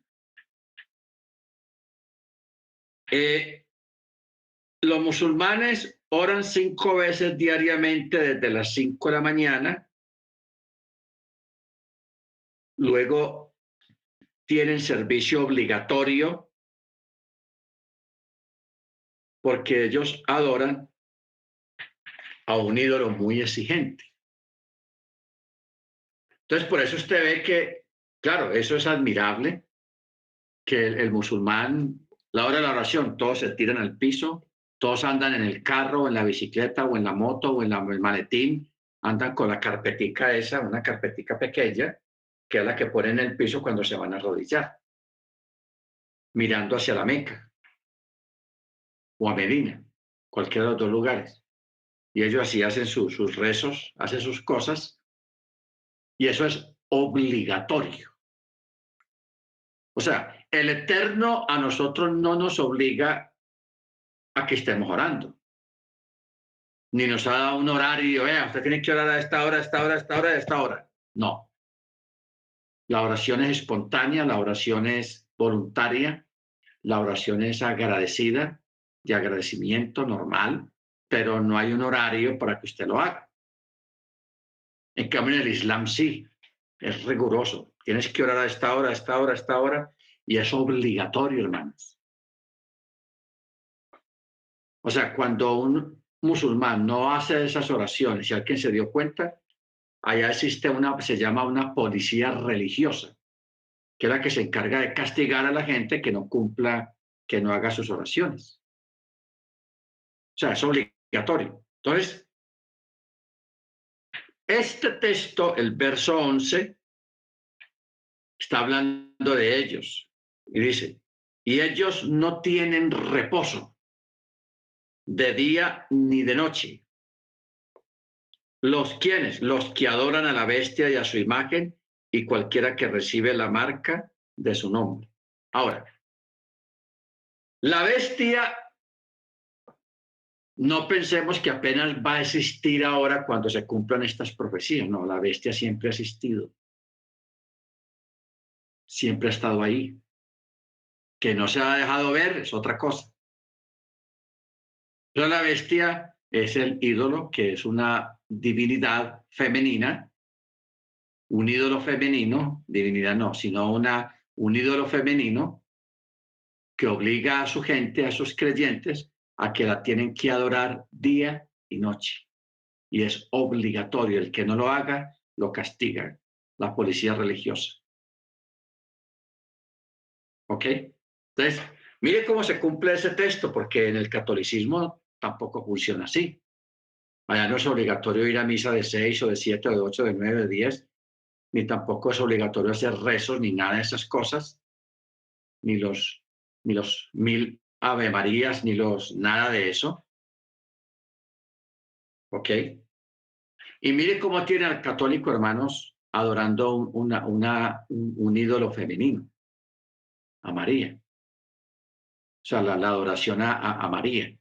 Los musulmanes oran 5 veces diariamente desde las 5 de la mañana, luego tienen servicio obligatorio porque ellos adoran a un ídolo muy exigente. Entonces, por eso usted ve que, claro, eso es admirable, que el musulmán, la hora de la oración, todos se tiran al piso, todos andan en el carro, en la bicicleta, o en la moto, o en el maletín, andan con la carpetica esa, una carpetica pequeña, que es la que ponen en el piso cuando se van a arrodillar, mirando hacia la Meca o a Medina, cualquiera de los dos lugares. Y ellos así hacen sus rezos, hacen sus cosas, y eso es obligatorio. O sea, el Eterno a nosotros no nos obliga a que estemos orando. ni nos ha dado un horario, vea, usted tiene que orar a esta hora, a esta hora, a esta hora, a esta hora. No. La oración es espontánea, la oración es voluntaria, la oración es agradecida, de agradecimiento normal, pero no hay un horario para que usted lo haga. En cambio, en el Islam sí, es riguroso. Tienes que orar a esta hora, a esta hora, a esta hora, y es obligatorio, hermanos. O sea, cuando un musulmán no hace esas oraciones, si alguien se dio cuenta, allá existe se llama una policía religiosa, que es la que se encarga de castigar a la gente que no cumpla, que no haga sus oraciones. O sea, es obligatorio. Entonces, este texto, el verso 11, está hablando de ellos y dice, y ellos no tienen reposo de día ni de noche. ¿Los quiénes? Los que adoran a la bestia y a su imagen y cualquiera que recibe la marca de su nombre. Ahora, la bestia, no pensemos que apenas va a existir ahora cuando se cumplan estas profecías. No, la bestia siempre ha existido. Siempre ha estado ahí. Que no se ha dejado ver es otra cosa. Pero la bestia es el ídolo, que es una divinidad femenina, un ídolo femenino, divinidad no, sino un ídolo femenino que obliga a su gente, a sus creyentes, a que la tienen que adorar día y noche. Y es obligatorio. El que no lo haga, lo castiga la policía religiosa. ¿Ok? Entonces, mire cómo se cumple ese texto, porque en el catolicismo tampoco funciona así. Allá no es obligatorio ir a misa de 6 o de 7 o de 8, de 9, de 10, ni tampoco es obligatorio hacer rezos, ni nada de esas cosas, ni los 1000 Ave Marías, nada de eso. ¿Ok? Y mire cómo tiene al católico, hermanos, adorando un ídolo femenino, a María. O sea, la adoración a María,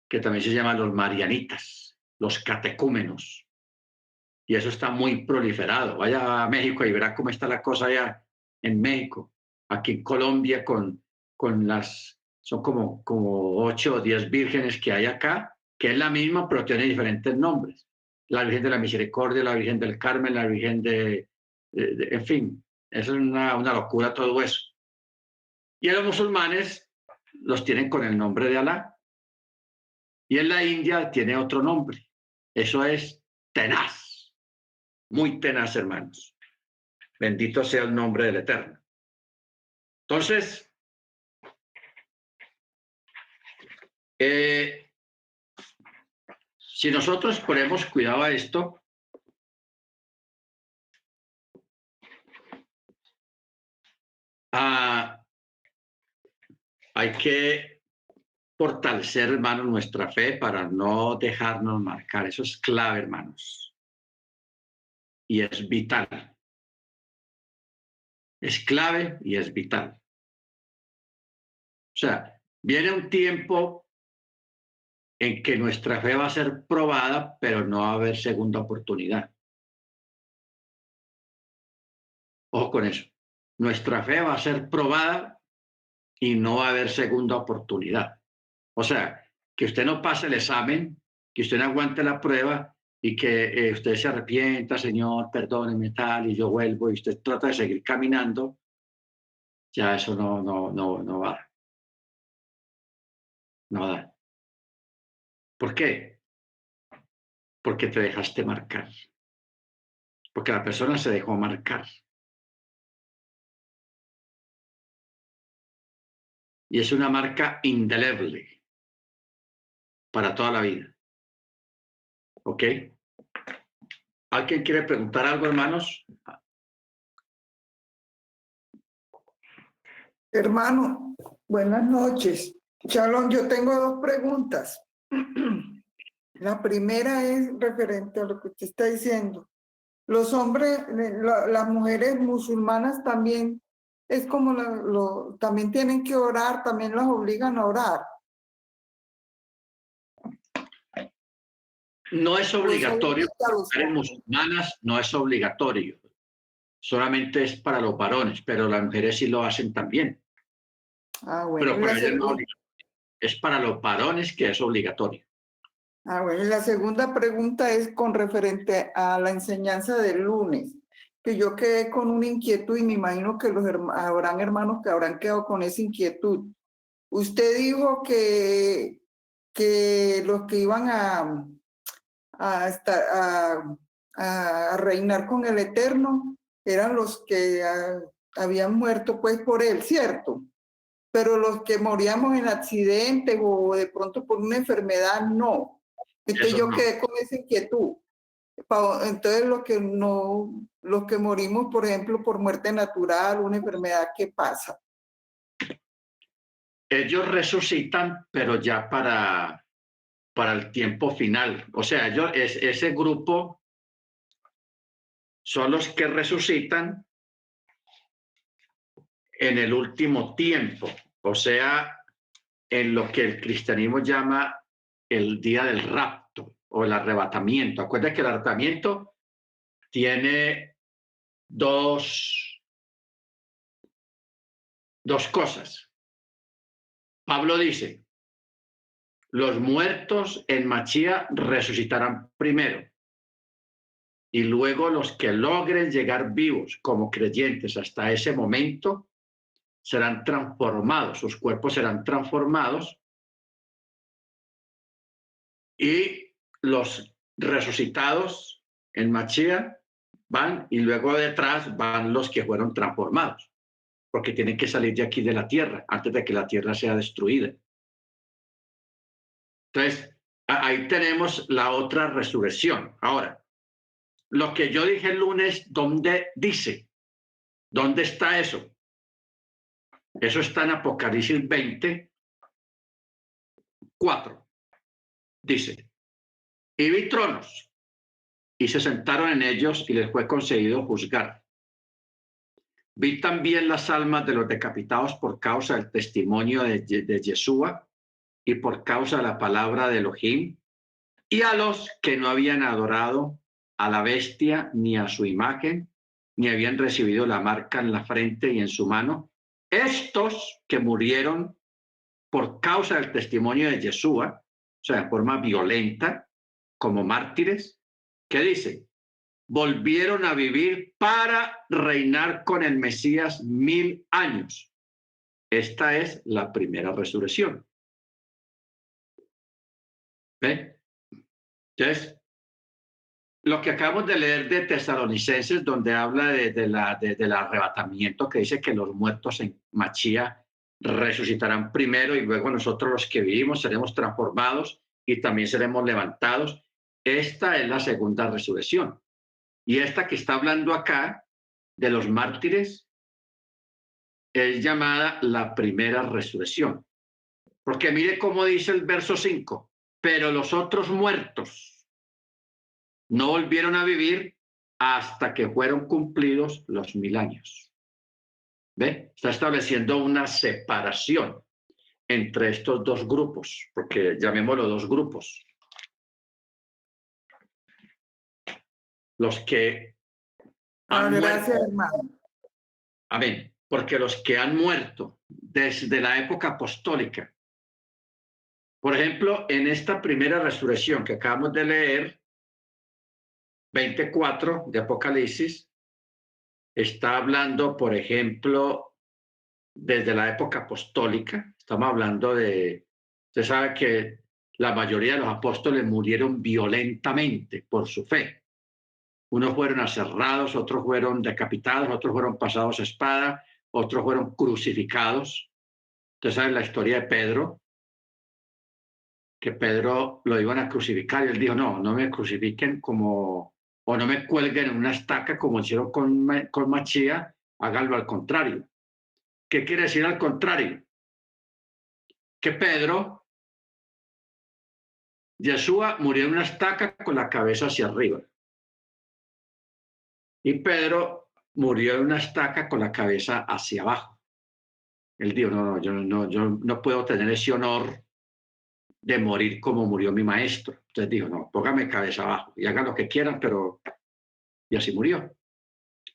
que también se llaman los marianitas, los catecúmenos. Y eso está muy proliferado. Vaya a México y verá cómo está la cosa allá en México. Aquí en Colombia son como 8 o 10 vírgenes que hay acá, que es la misma, pero tiene diferentes nombres. La Virgen de la Misericordia, la Virgen del Carmen, la Virgen en fin, eso es una locura todo eso. Y a los musulmanes los tienen con el nombre de Alá. Y en la India tiene otro nombre. Eso es tenaz, muy tenaz, hermanos. Bendito sea el nombre del Eterno. Entonces, si nosotros ponemos cuidado a esto, hay que fortalecer, hermanos, nuestra fe para no dejarnos marcar. Eso es clave, hermanos. Y es vital. Es clave y es vital. O sea, viene un tiempo en que nuestra fe va a ser probada, pero no va a haber segunda oportunidad. Ojo con eso. Nuestra fe va a ser probada y no va a haber segunda oportunidad. O sea, que usted no pase el examen, que usted no aguante la prueba y que usted se arrepienta, Señor, perdóneme tal, y yo vuelvo, y usted trata de seguir caminando, ya eso no va. No da. ¿Por qué? Porque te dejaste marcar. Porque la persona se dejó marcar. Y es una marca indeleble para toda la vida. ¿Ok? ¿Alguien quiere preguntar algo, hermanos? Hermano, buenas noches. Shalom, yo tengo dos preguntas. La primera es referente a lo que usted está diciendo. Los hombres, las mujeres musulmanas también, es como también tienen que orar, también las obligan a orar. No es ¿O es obligatorio, solamente a los para hombres? mujeres musulmanas no es obligatorio, solamente es para los varones, pero las mujeres sí lo hacen también, Ah, bueno. pero para ellas no es obligatorio, es para los varones que es obligatorio. Bueno, y la segunda pregunta es con referente a la enseñanza del lunes, que yo quedé con una inquietud y me imagino que habrán hermanos que habrán quedado con esa inquietud. Usted dijo que los que iban a reinar con el Eterno eran los que habían muerto pues por él, ¿cierto? Pero los que moríamos en accidentes o de pronto por una enfermedad, no. Entonces Eso yo no. quedé con esa inquietud. Entonces los que no, los que morimos, por ejemplo, por muerte natural, una enfermedad, ¿qué pasa? Ellos resucitan, pero ya para el tiempo final. O sea, ese grupo son los que resucitan en el último tiempo, o sea, en lo que el cristianismo llama el día del rapto o el arrebatamiento. Acuérdense que el arrebatamiento tiene dos cosas. Pablo dice, los muertos en Machía resucitarán primero y luego los que logren llegar vivos como creyentes hasta ese momento serán transformados, sus cuerpos serán transformados y los resucitados en Machía van y luego detrás van los que fueron transformados, porque tienen que salir de aquí de la tierra antes de que la tierra sea destruida. Entonces, ahí tenemos la otra resurrección. Ahora, lo que yo dije el lunes, ¿dónde dice? ¿Dónde está eso? Eso está en Apocalipsis 24. Dice, y vi tronos y se sentaron en ellos y les fue concedido juzgar. Vi también las almas de los decapitados por causa del testimonio de Yeshua y por causa de la palabra de Elohim, y a los que no habían adorado a la bestia ni a su imagen, ni habían recibido la marca en la frente y en su mano, estos que murieron por causa del testimonio de Yeshua, o sea, de forma violenta, como mártires, ¿qué dice? Volvieron a vivir para reinar con el Mesías 1000 años. Esta es la primera resurrección. ¿Ve? Entonces, lo que acabamos de leer de Tesalonicenses, donde habla del arrebatamiento, que dice que los muertos en Machía resucitarán primero y luego nosotros los que vivimos seremos transformados y también seremos levantados. Esta es la segunda resurrección. Y esta que está hablando acá de los mártires es llamada la primera resurrección. Porque mire cómo dice el verso 5, pero los otros muertos no volvieron a vivir hasta que fueron cumplidos los 1000 años. ¿Ve? Está estableciendo una separación entre estos dos grupos, porque llamémoslo dos grupos. Los que han Gracias, muerto, hermano. amén, porque los que han muerto desde la época apostólica, por ejemplo, en esta primera resurrección que acabamos de leer, 24 de Apocalipsis, está hablando, por ejemplo, desde la época apostólica. Estamos hablando usted sabe que la mayoría de los apóstoles murieron violentamente por su fe. Unos fueron aserrados, otros fueron decapitados, otros fueron pasados a espada, otros fueron crucificados. Usted sabe la historia de Pedro, que Pedro lo iban a crucificar y él dijo, no, no me crucifiquen o no me cuelguen en una estaca como hicieron con Machía, háganlo al contrario. ¿Qué quiere decir al contrario? Que Pedro, Yeshua murió en una estaca con la cabeza hacia arriba. Y Pedro murió en una estaca con la cabeza hacia abajo. Él dijo, no, yo no puedo tener ese honor de morir como murió mi maestro. Entonces dijo, no, póngame cabeza abajo y hagan lo que quieran, pero... Y así murió.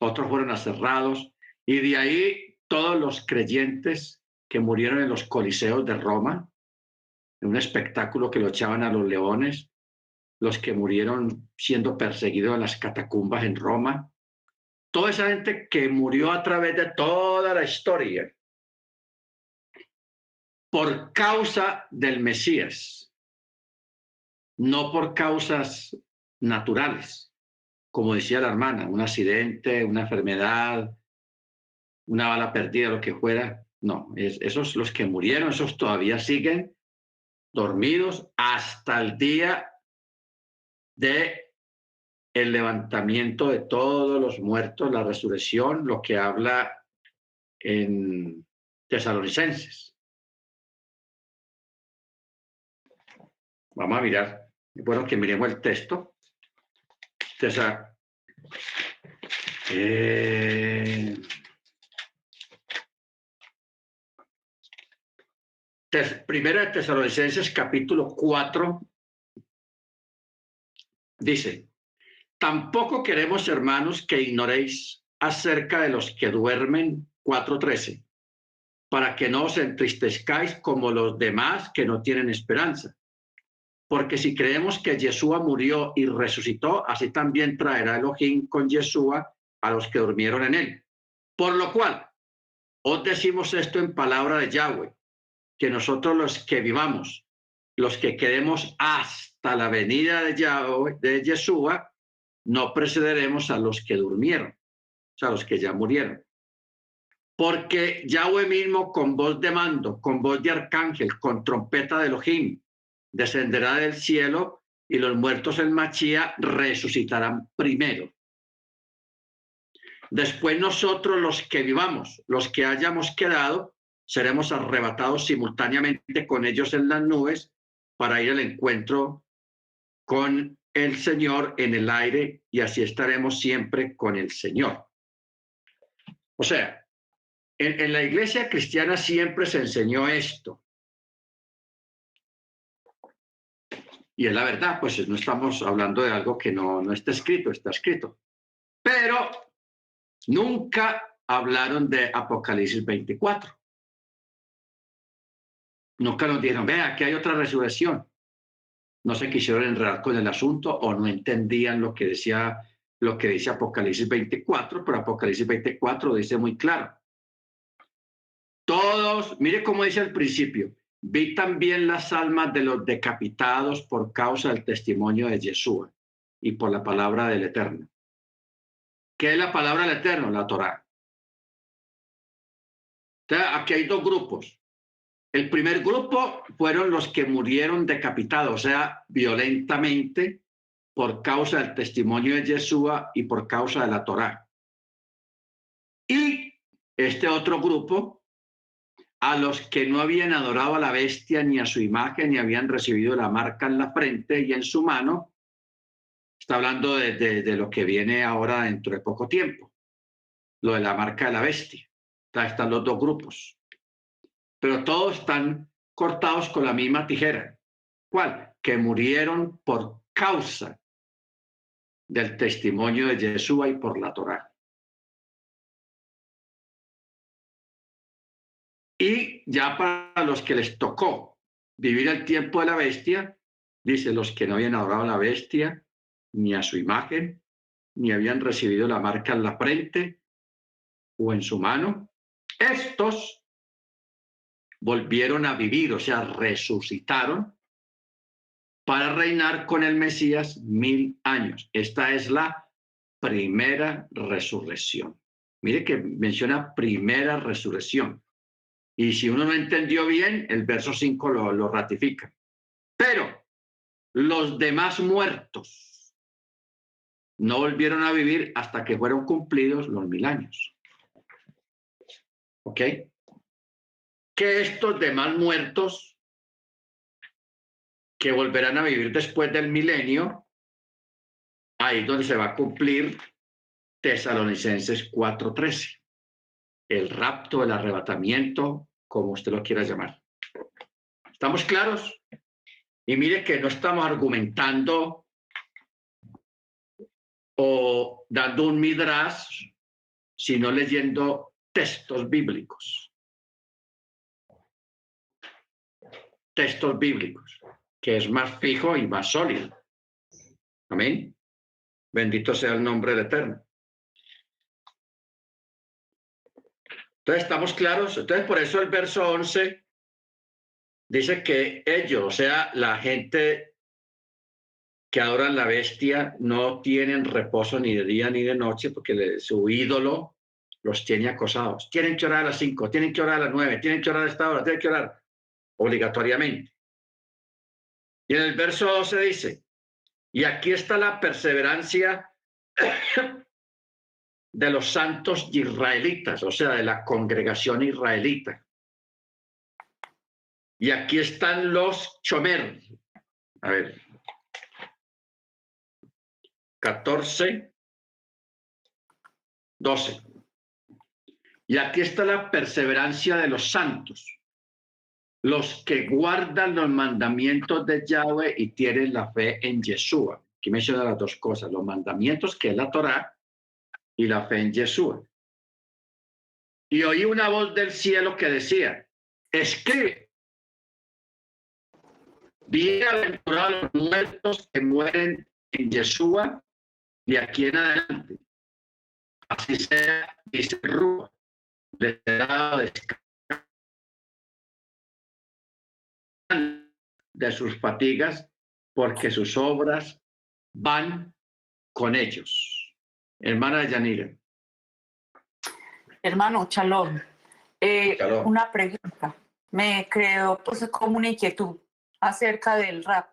Otros fueron aserrados, y de ahí todos los creyentes que murieron en los coliseos de Roma, en un espectáculo que lo echaban a los leones, los que murieron siendo perseguidos en las catacumbas en Roma, toda esa gente que murió a través de toda la historia por causa del Mesías, no por causas naturales, como decía la hermana, un accidente, una enfermedad, una bala perdida, lo que fuera. No, esos los que murieron, esos todavía siguen dormidos hasta el día de el levantamiento de todos los muertos, la resurrección, lo que habla en Tesalonicenses. Vamos a mirar, bueno, que miremos el texto. Primera de Tesalonicenses, capítulo 4, dice: tampoco queremos, hermanos, que ignoréis acerca de los que duermen, 4:13, para que no os entristezcáis como los demás que no tienen esperanza. Porque si creemos que Yeshua murió y resucitó, así también traerá Elohim con Yeshua a los que durmieron en él. Por lo cual, os decimos esto en palabra de Yahweh, que nosotros los que vivamos, los que quedemos hasta la venida de Yahweh, de Yeshua, no precederemos a los que durmieron, o sea, a los que ya murieron. Porque Yahweh mismo, con voz de mando, con voz de arcángel, con trompeta de Elohim, descenderá del cielo, y los muertos en Machía resucitarán primero. Después nosotros, los que vivamos, los que hayamos quedado, seremos arrebatados simultáneamente con ellos en las nubes para ir al encuentro con el Señor en el aire, y así estaremos siempre con el Señor. O sea, en la iglesia cristiana siempre se enseñó esto. Y es la verdad, pues no estamos hablando de algo que no está escrito, está escrito. Pero nunca hablaron de Apocalipsis 24. Nunca nos dijeron, vea, aquí hay otra resurrección. No se quisieron enredar con el asunto o no entendían lo que dice Apocalipsis 24, pero Apocalipsis 24 dice muy claro. Todos, mire cómo dice al principio, vi también las almas de los decapitados por causa del testimonio de Yeshua y por la palabra del Eterno. ¿Qué es la palabra del Eterno? La Torá. Entonces, aquí hay dos grupos. El primer grupo fueron los que murieron decapitados, o sea, violentamente, por causa del testimonio de Yeshua y por causa de la Torá. Y este otro grupo, a los que no habían adorado a la bestia ni a su imagen, ni habían recibido la marca en la frente y en su mano. Está hablando de lo que viene ahora dentro de poco tiempo, lo de la marca de la bestia. Están los dos grupos. Pero todos están cortados con la misma tijera. ¿Cuál? Que murieron por causa del testimonio de Yeshua y por la Torá. Y ya para los que les tocó vivir el tiempo de la bestia, dice, los que no habían adorado a la bestia, ni a su imagen, ni habían recibido la marca en la frente o en su mano, estos volvieron a vivir, o sea, resucitaron para reinar con el Mesías 1000 años. Esta es la primera resurrección. Mire que menciona primera resurrección. Y si uno no entendió bien, el verso 5 lo ratifica. Pero los demás muertos no volvieron a vivir hasta que fueron cumplidos los 1000 años. ¿Ok? Que estos demás muertos que volverán a vivir después del milenio, ahí es donde se va a cumplir Tesalonicenses 4:13. El rapto, el arrebatamiento, como usted lo quiera llamar. ¿Estamos claros? Y mire que no estamos argumentando o dando un midrash, sino leyendo textos bíblicos. Textos bíblicos, que es más fijo y más sólido. Amén. Bendito sea el nombre del Eterno. Entonces, ¿estamos claros? Entonces, por eso el verso 11 dice que ellos, o sea, la gente que adoran la bestia, no tienen reposo ni de día ni de noche porque su ídolo los tiene acosados. Tienen que orar a las 5, tienen que orar a las 9, tienen que orar a esta hora, tienen que orar obligatoriamente. Y en el verso 12 dice, y aquí está la perseverancia de los santos israelitas, o sea, de la congregación israelita. Y aquí están los chomer. A ver, 14, 12. Y aquí está la perseverancia de los santos, los que guardan los mandamientos de Yahweh y tienen la fe en Yeshua. Aquí menciona las dos cosas, los mandamientos, que es la Torá, y la fe en Yeshua. Y oí una voz del cielo que decía, escribe, bienaventurados los muertos que mueren en Yeshua de aquí en adelante. Así sea, dice Rúa, les será de sus fatigas, porque sus obras van con ellos. Hermana Yanira. Hermano, Chalón, Shalom. una pregunta. Me creó pues como una inquietud acerca del rap.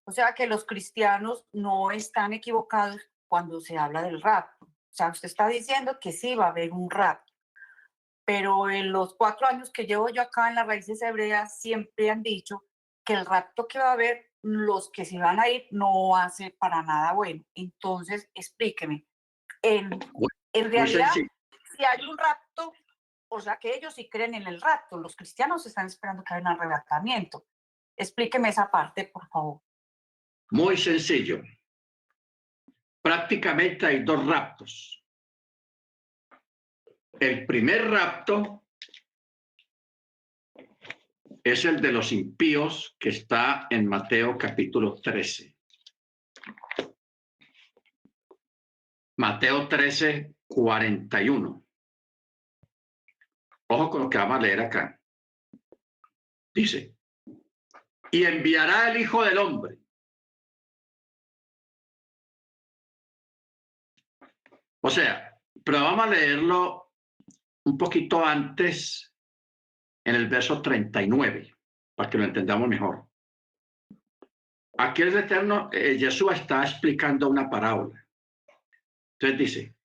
O sea que los cristianos no están equivocados cuando se habla del rap. O sea, usted está diciendo que sí va a haber un rap, pero en los 4 años que llevo yo acá en las raíces hebreas siempre han dicho que el rapto que va a haber, los que se van a ir, no hace para nada bueno. Entonces, explíqueme. En realidad, si hay un rapto, o sea que ellos sí creen en el rapto, los cristianos están esperando que haya un arrebatamiento. Explíqueme esa parte, por favor. Muy sencillo. Prácticamente hay dos raptos. El primer rapto es el de los impíos, que está en Mateo capítulo 13. Mateo 13, 41. Ojo con lo que vamos a leer acá. Dice, y enviará el Hijo del Hombre. O sea, pero vamos a leerlo un poquito antes, en el verso 39, para que lo entendamos mejor. Aquí el Eterno, Jesús está explicando una parábola. Entonces dice,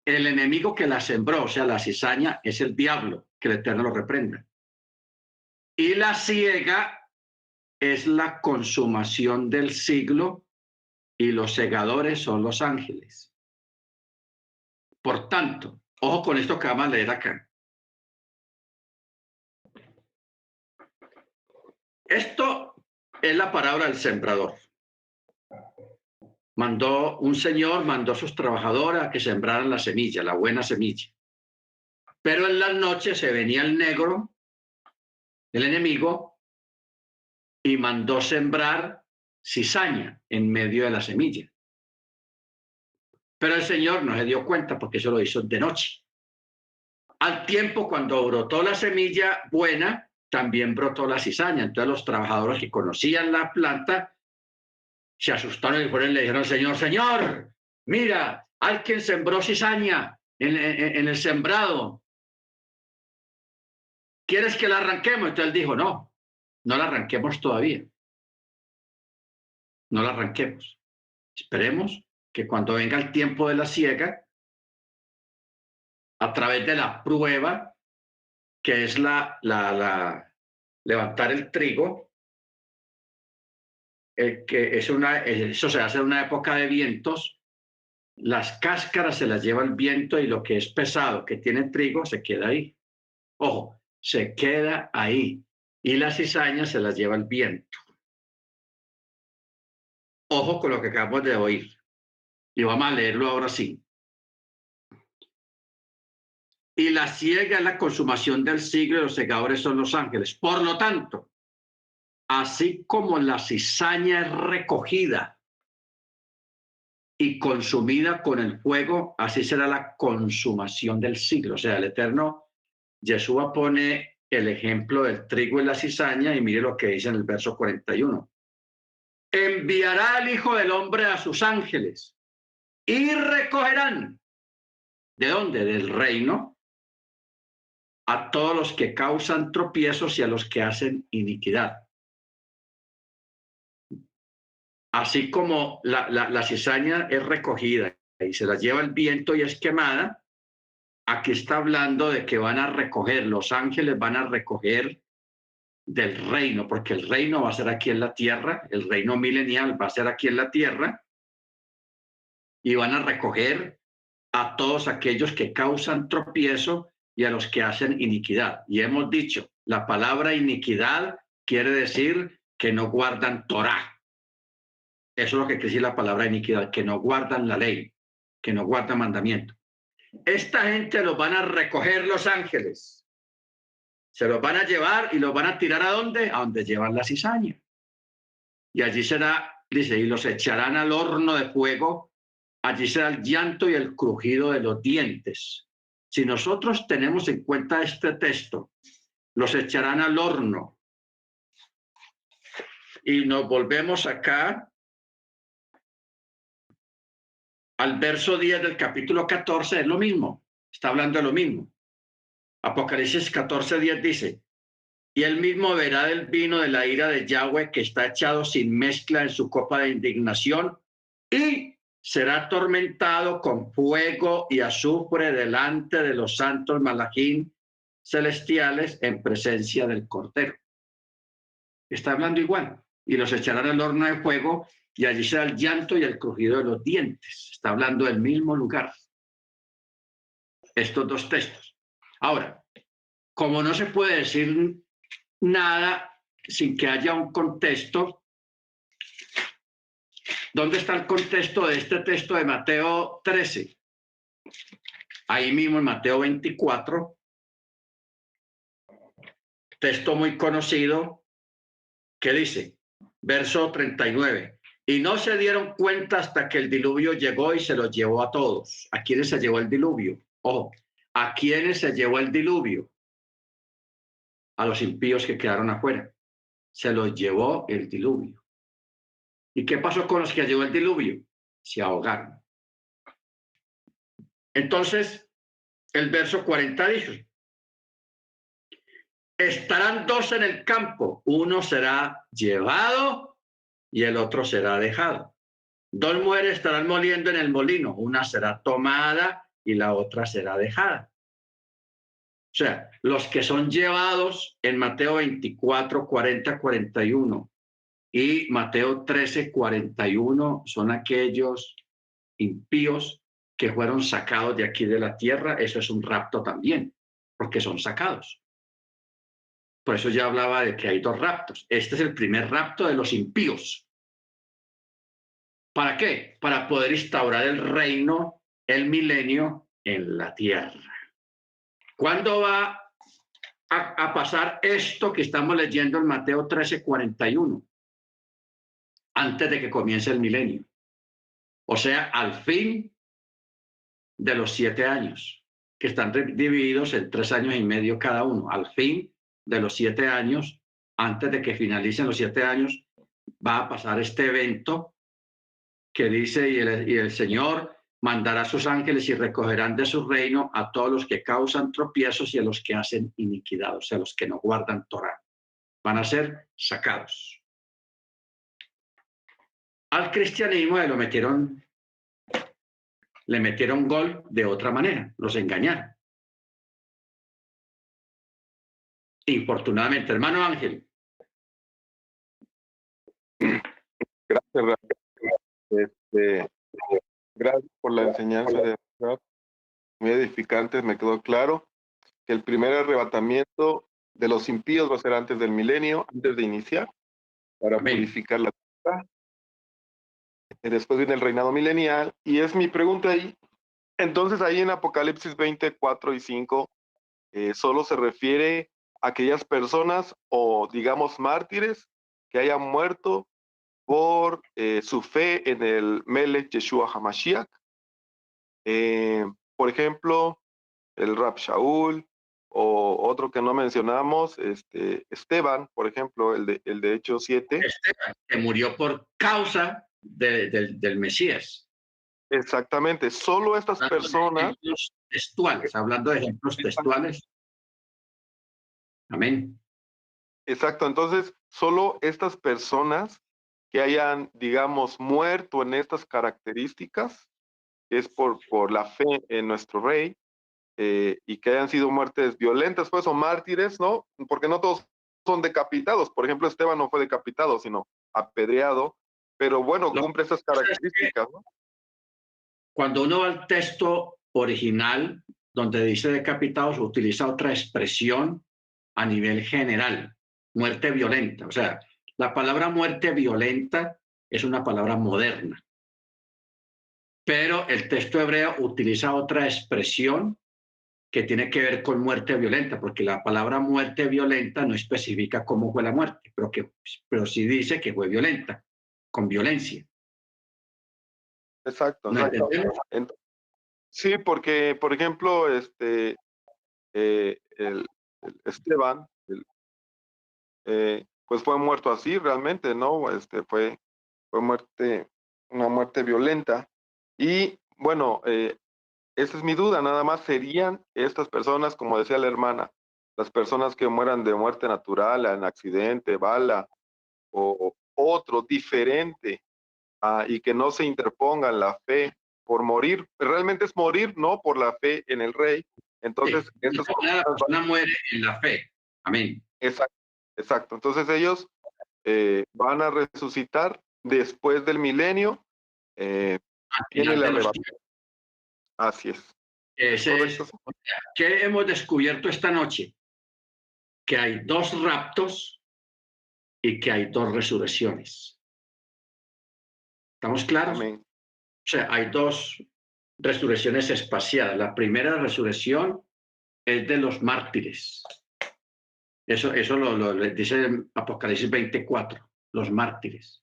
el enemigo que la sembró, o sea, la cizaña, es el diablo, que el Eterno lo reprenda. Y la siega es la consumación del siglo y los segadores son los ángeles. Por tanto, ojo con esto que vamos a leer acá. Esto es la parábola del sembrador. Un señor mandó a sus trabajadores a que sembraran la semilla, la buena semilla. Pero en las noches se venía el negro, el enemigo, y mandó sembrar cizaña en medio de la semilla. Pero el Señor no se dio cuenta porque eso lo hizo de noche. Al tiempo, cuando brotó la semilla buena, también brotó la cizaña. Entonces los trabajadores que conocían la planta se asustaron y le dijeron al Señor, Señor, mira, hay quien sembró cizaña en el sembrado. ¿Quieres que la arranquemos? Entonces él dijo, no la arranquemos todavía. No la arranquemos. Esperemos que cuando venga el tiempo de la siega, a través de la prueba, que es levantar el trigo, que eso se hace en una época de vientos, las cáscaras se las lleva el viento y lo que es pesado, que tiene trigo, se queda ahí. Ojo, se queda ahí. Y las cizañas se las lleva el viento. Ojo con lo que acabamos de oír. Y vamos a leerlo ahora sí. Y la siega es la consumación del siglo y los segadores son los ángeles. Por lo tanto, así como la cizaña es recogida y consumida con el fuego, así será la consumación del siglo. O sea, el Eterno, Yeshua pone el ejemplo del trigo y la cizaña y mire lo que dice en el verso 41. Enviará al Hijo del Hombre a sus ángeles y recogerán. ¿De dónde? Del reino. A todos los que causan tropiezos y a los que hacen iniquidad. Así como la cizaña es recogida y se la lleva el viento y es quemada, aquí está hablando de que van a recoger, los ángeles van a recoger del reino, porque el reino va a ser aquí en la tierra, el reino milenial va a ser aquí en la tierra, y van a recoger a todos aquellos que causan tropiezo y a los que hacen iniquidad. Y hemos dicho, la palabra iniquidad quiere decir que no guardan Torah. Eso es lo que quiere decir la palabra iniquidad, que no guardan la ley, que no guardan mandamiento. Esta gente los van a recoger los ángeles. Se los van a llevar y los van a tirar ¿a dónde? A donde llevan la cizaña. Y allí será, dice, y los echarán al horno de fuego. Allí será el llanto y el crujido de los dientes. Si nosotros tenemos en cuenta este texto, los echarán al horno. Y nos volvemos acá al verso 10 del capítulo 14, es lo mismo, está hablando de lo mismo. Apocalipsis 14:10 dice, y él mismo verá del vino de la ira de Yahweh que está echado sin mezcla en su copa de indignación y será atormentado con fuego y azufre delante de los santos malachín celestiales en presencia del Cordero. Está hablando igual. Y los echarán al horno de fuego y allí será el llanto y el crujido de los dientes. Está hablando del mismo lugar. Estos dos textos. Ahora, como no se puede decir nada sin que haya un contexto, ¿dónde está el contexto de este texto de Mateo 13? Ahí mismo en Mateo 24, texto muy conocido, que dice, verso 39, y no se dieron cuenta hasta que el diluvio llegó y se los llevó a todos. ¿A quiénes se llevó el diluvio? Ojo, ¿a quiénes se llevó el diluvio? A los impíos que quedaron afuera. Se los llevó el diluvio. ¿Y qué pasó con los que llevó el diluvio? Se ahogaron. Entonces, el verso 40 dice, estarán dos en el campo, uno será llevado y el otro será dejado. Dos mujeres estarán moliendo en el molino, una será tomada y la otra será dejada. O sea, los que son llevados en Mateo 24, 40, 41 y Mateo 13, 41 son aquellos impíos que fueron sacados de aquí de la tierra. Eso es un rapto también, porque son sacados. Por eso ya hablaba de que hay dos raptos. Este es el primer rapto de los impíos. ¿Para qué? Para poder instaurar el reino, el milenio en la tierra. ¿Cuándo va a pasar esto que estamos leyendo en Mateo 13, 41? Antes de que comience el milenio. O sea, al fin de los 7 años, que están divididos en 3 años y medio cada uno. Al fin de los 7 años, antes de que finalicen los 7 años, va a pasar este evento que dice, y el Señor mandará a sus ángeles y recogerán de su reino a todos los que causan tropiezos y a los que hacen iniquidad, o sea, los que no guardan Torah. Van a ser sacados. Al cristianismo le metieron gol de otra manera, los engañaron. Infortunadamente, hermano Ángel. Gracias, gracias por la enseñanza de muy edificante. Me quedó claro que el primer arrebatamiento de los impíos va a ser antes del milenio, antes de iniciar, para Amén. purificar la tierra. después viene el reinado milenial, y es mi pregunta ahí. Entonces ahí en Apocalipsis 24 y 5 solo se refiere a aquellas personas o digamos mártires que hayan muerto por su fe en el Melech Yeshua HaMashiach. Por ejemplo, el Rab Shaul, o otro que no mencionamos, Esteban, por ejemplo, el de Hechos 7. Esteban, que murió por causa del Mesías. Exactamente, solo estas personas. Ejemplos textuales, hablando de ejemplos textuales. Amén. Exacto, entonces solo estas personas que hayan, digamos, muerto en estas características, que es por la fe en nuestro rey, y que hayan sido muertes violentas, pues, o mártires, ¿no? Porque no todos son decapitados. Por ejemplo, Esteban no fue decapitado, sino apedreado, pero bueno, cumple esas características, ¿no? Cuando uno va al texto original, donde dice decapitados, utiliza otra expresión a nivel general, muerte violenta. O sea, la palabra muerte violenta es una palabra moderna, pero el texto hebreo utiliza otra expresión que tiene que ver con muerte violenta, porque la palabra muerte violenta no especifica cómo fue la muerte, pero sí dice que fue violenta, con violencia. Exacto, ¿No exacto. entendemos? Sí, porque, por ejemplo, el Esteban, pues fue muerto así realmente, ¿no? Fue una muerte violenta. Y bueno, esa es mi duda, nada más serían estas personas, como decía la hermana, las personas que mueran de muerte natural, en accidente, bala, o otro diferente, y que no se interpongan la fe por morir. Realmente es morir, ¿no? Por la fe en el rey. Entonces, Sí, estas la personas persona muere en la fe. Amén. exacto, exacto. Entonces ellos van a resucitar después del milenio. Al Viene final el de los arrebato. tiempos. Así es Ese correcto. es, ¿qué hemos descubierto esta noche? Que hay dos raptos y que hay dos resurrecciones. ¿Estamos claros? Amén. O sea, hay dos resurrecciones espaciadas. La primera resurrección es de los mártires. Eso lo dice Apocalipsis 24, los mártires.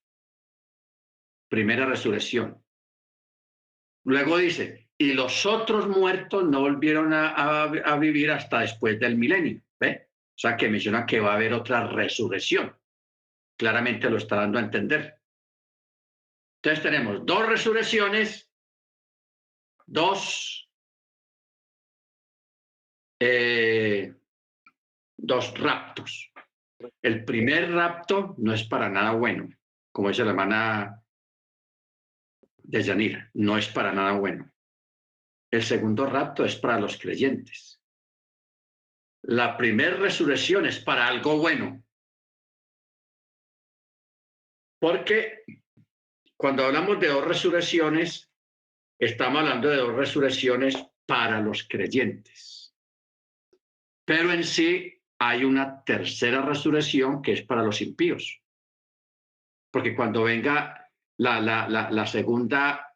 Primera resurrección. Luego dice, y los otros muertos no volvieron a vivir hasta después del milenio. ¿Ve? O sea, que menciona que va a haber otra resurrección. Claramente lo está dando a entender. Entonces tenemos dos resurrecciones, dos raptos. El primer rapto no es para nada bueno, como dice la hermana de Yanira, no es para nada bueno. El segundo rapto es para los creyentes. La primera resurrección es para algo bueno. Porque cuando hablamos de dos resurrecciones, estamos hablando de dos resurrecciones para los creyentes. Pero en sí hay una tercera resurrección que es para los impíos. Porque cuando venga la segunda,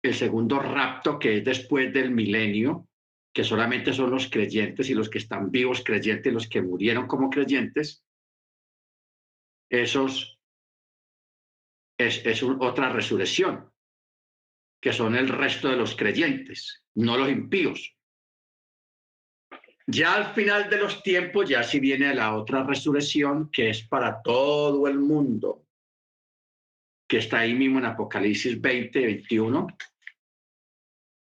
el segundo rapto, que es después del milenio, que solamente son los creyentes y los que están vivos creyentes, los que murieron como creyentes, esos es otra resurrección, que son el resto de los creyentes, no los impíos. Ya al final de los tiempos, ya sí viene la otra resurrección, que es para todo el mundo, que está ahí mismo en Apocalipsis 20, 21,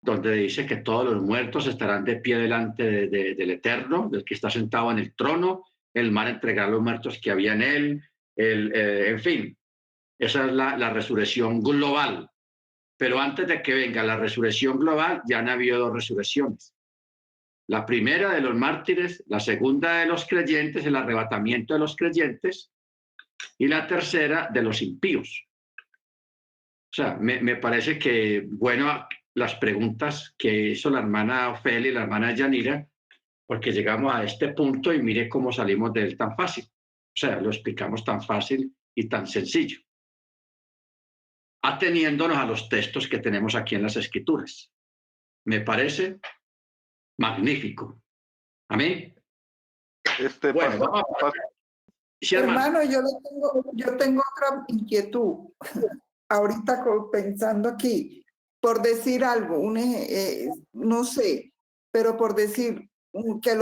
donde dice que todos los muertos estarán de pie delante del Eterno, del que está sentado en el trono, el mar entregará a los muertos que había en él, en fin, esa es la resurrección global. Pero antes de que venga la resurrección global, ya han habido dos resurrecciones. La primera de los mártires, la segunda de los creyentes, el arrebatamiento de los creyentes, y la tercera de los impíos. O sea, me parece que, bueno, las preguntas que hizo la hermana Ofelia y la hermana Yanira, porque llegamos a este punto y mire cómo salimos de él tan fácil. O sea, lo explicamos tan fácil y tan sencillo. ateniéndonos a los textos que tenemos aquí en las Escrituras. Me parece magnífico. Amén. Bueno, Pastor, vamos a... Sí, hermano. Hermano, yo tengo otra inquietud. Ahorita pensando aquí, por decir algo, no sé, pero por decir que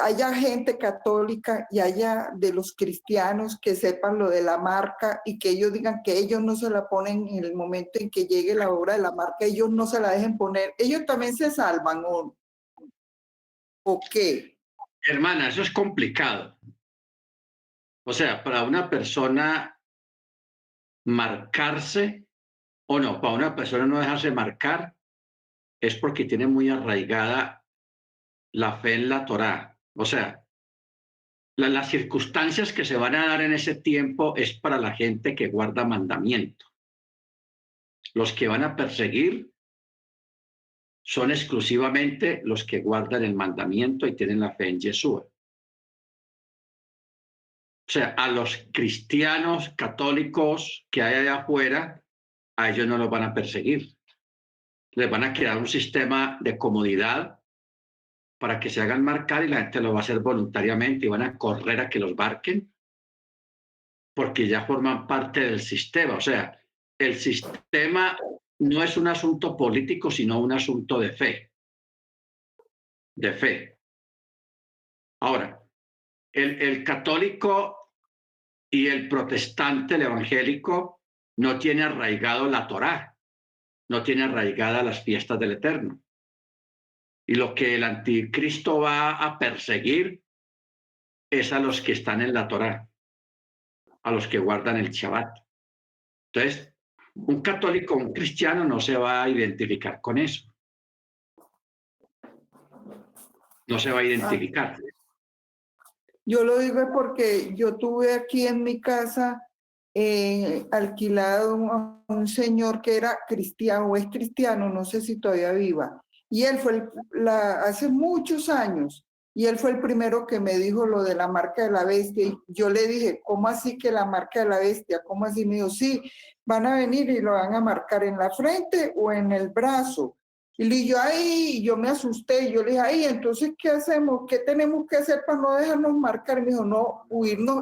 haya gente católica y haya de los cristianos que sepan lo de la marca y que ellos digan que ellos no se la ponen en el momento en que llegue la hora de la marca, ellos no se la dejen poner, ellos también se salvan o qué. Hermana, eso es complicado. O sea, para una persona marcarse o no, para una persona no dejarse marcar es porque tiene muy arraigada la fe en la Torá. O sea, las circunstancias que se van a dar en ese tiempo es para la gente que guarda mandamiento. Los que van a perseguir son exclusivamente los que guardan el mandamiento y tienen la fe en Yeshua. O sea, a los cristianos católicos que hay allá afuera, a ellos no los van a perseguir. Les van a crear un sistema de comodidad para que se hagan marcar y la gente lo va a hacer voluntariamente y van a correr a que los marquen porque ya forman parte del sistema. O sea, el sistema no es un asunto político, sino un asunto de fe. De fe. Ahora, el católico y el protestante, el evangélico, no tiene arraigado la Torá, no tiene arraigada las fiestas del Eterno. Y lo que el anticristo va a perseguir es a los que están en la Torá, a los que guardan el Shabbat. Entonces, un católico, un cristiano no se va a identificar con eso. No se va a identificar. Yo lo digo porque yo tuve aquí en mi casa alquilado a un señor que era cristiano o es cristiano, no sé si todavía viva. Y él fue hace muchos años, y él fue el primero que me dijo lo de la marca de la bestia. Y yo le dije, ¿cómo así que la marca de la bestia? ¿Cómo así? Me dijo, sí, van a venir y lo van a marcar en la frente o en el brazo. Y le dije, ay, yo me asusté, yo le dije, ay, entonces, ¿qué hacemos? ¿Qué tenemos que hacer para no dejarnos marcar? Y me dijo, no,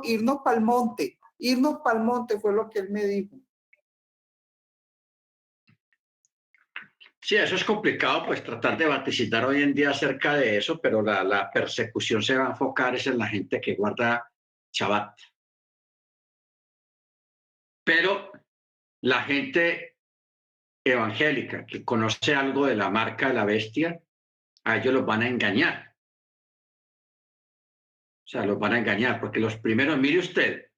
irnos para el monte fue lo que él me dijo. Sí, eso es complicado, pues tratar de vaticinar hoy en día acerca de eso, pero la persecución se va a enfocar es en la gente que guarda Shabbat. Pero la gente evangélica que conoce algo de la marca de la bestia, a ellos los van a engañar. O sea, los van a engañar, porque los primeros, mire usted,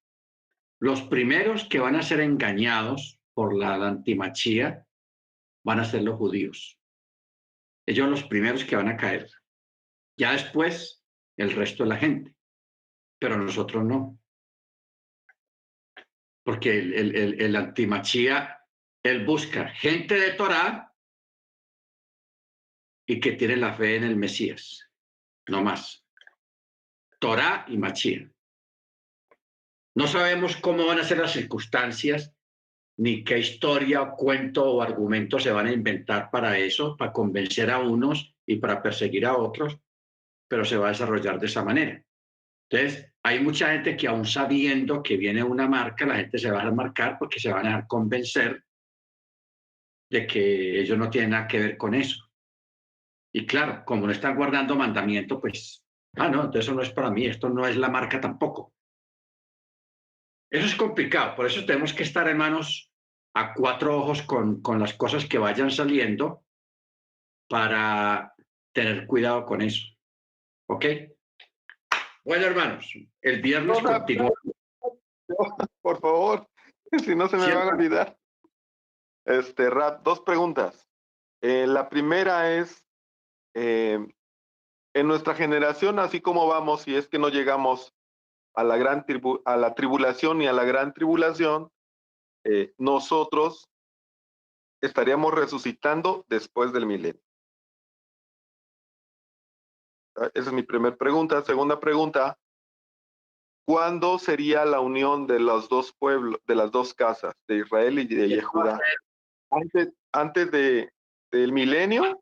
los primeros que van a ser engañados por la antimachía van a ser los judíos. Ellos los primeros que van a caer. Ya después, el resto de la gente. Pero nosotros no. Porque el antimachía, él busca gente de Torá y que tiene la fe en el Mesías. No más. Torá y Machía. No sabemos cómo van a ser las circunstancias, ni qué historia o cuento o argumento se van a inventar para eso, para convencer a unos y para perseguir a otros, pero se va a desarrollar de esa manera. Entonces, hay mucha gente que aún sabiendo que viene una marca, la gente se va a marcar porque se van a dejar convencer de que ellos no tienen nada que ver con eso. Y claro, como no están guardando mandamiento, pues, no, entonces eso no es para mí, esto no es la marca tampoco. Eso es complicado, por eso tenemos que estar, hermanos, a cuatro ojos con las cosas que vayan saliendo para tener cuidado con eso. ¿Ok? Bueno, hermanos, el viernes continúa. Por favor, si no se me van a olvidar. Rap, dos preguntas. La primera es, en nuestra generación, así como vamos, si es que no llegamos a la a la tribulación y a la gran tribulación, nosotros estaríamos resucitando después del milenio. Esa es mi primera pregunta. Segunda pregunta, ¿cuándo sería la unión de los dos pueblos, de las dos casas, de Israel y de Judá? Antes del milenio.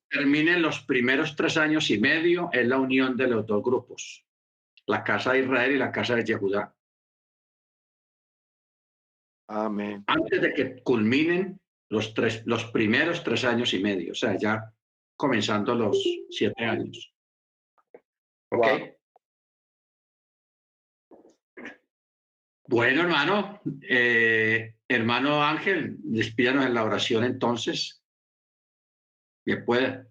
Terminen los primeros 3 años y medio, es la unión de los dos grupos, la casa de Israel y la casa de Judá. Amén. Antes de que culminen los primeros 3 años y medio, o sea, ya comenzando los 7 años. ¿Ok? Wow. Bueno, hermano Ángel, despídanos en la oración entonces. Bien pueda.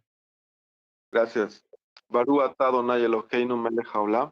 Gracias. Baruch atah Adonai Eloheinu melech haolam.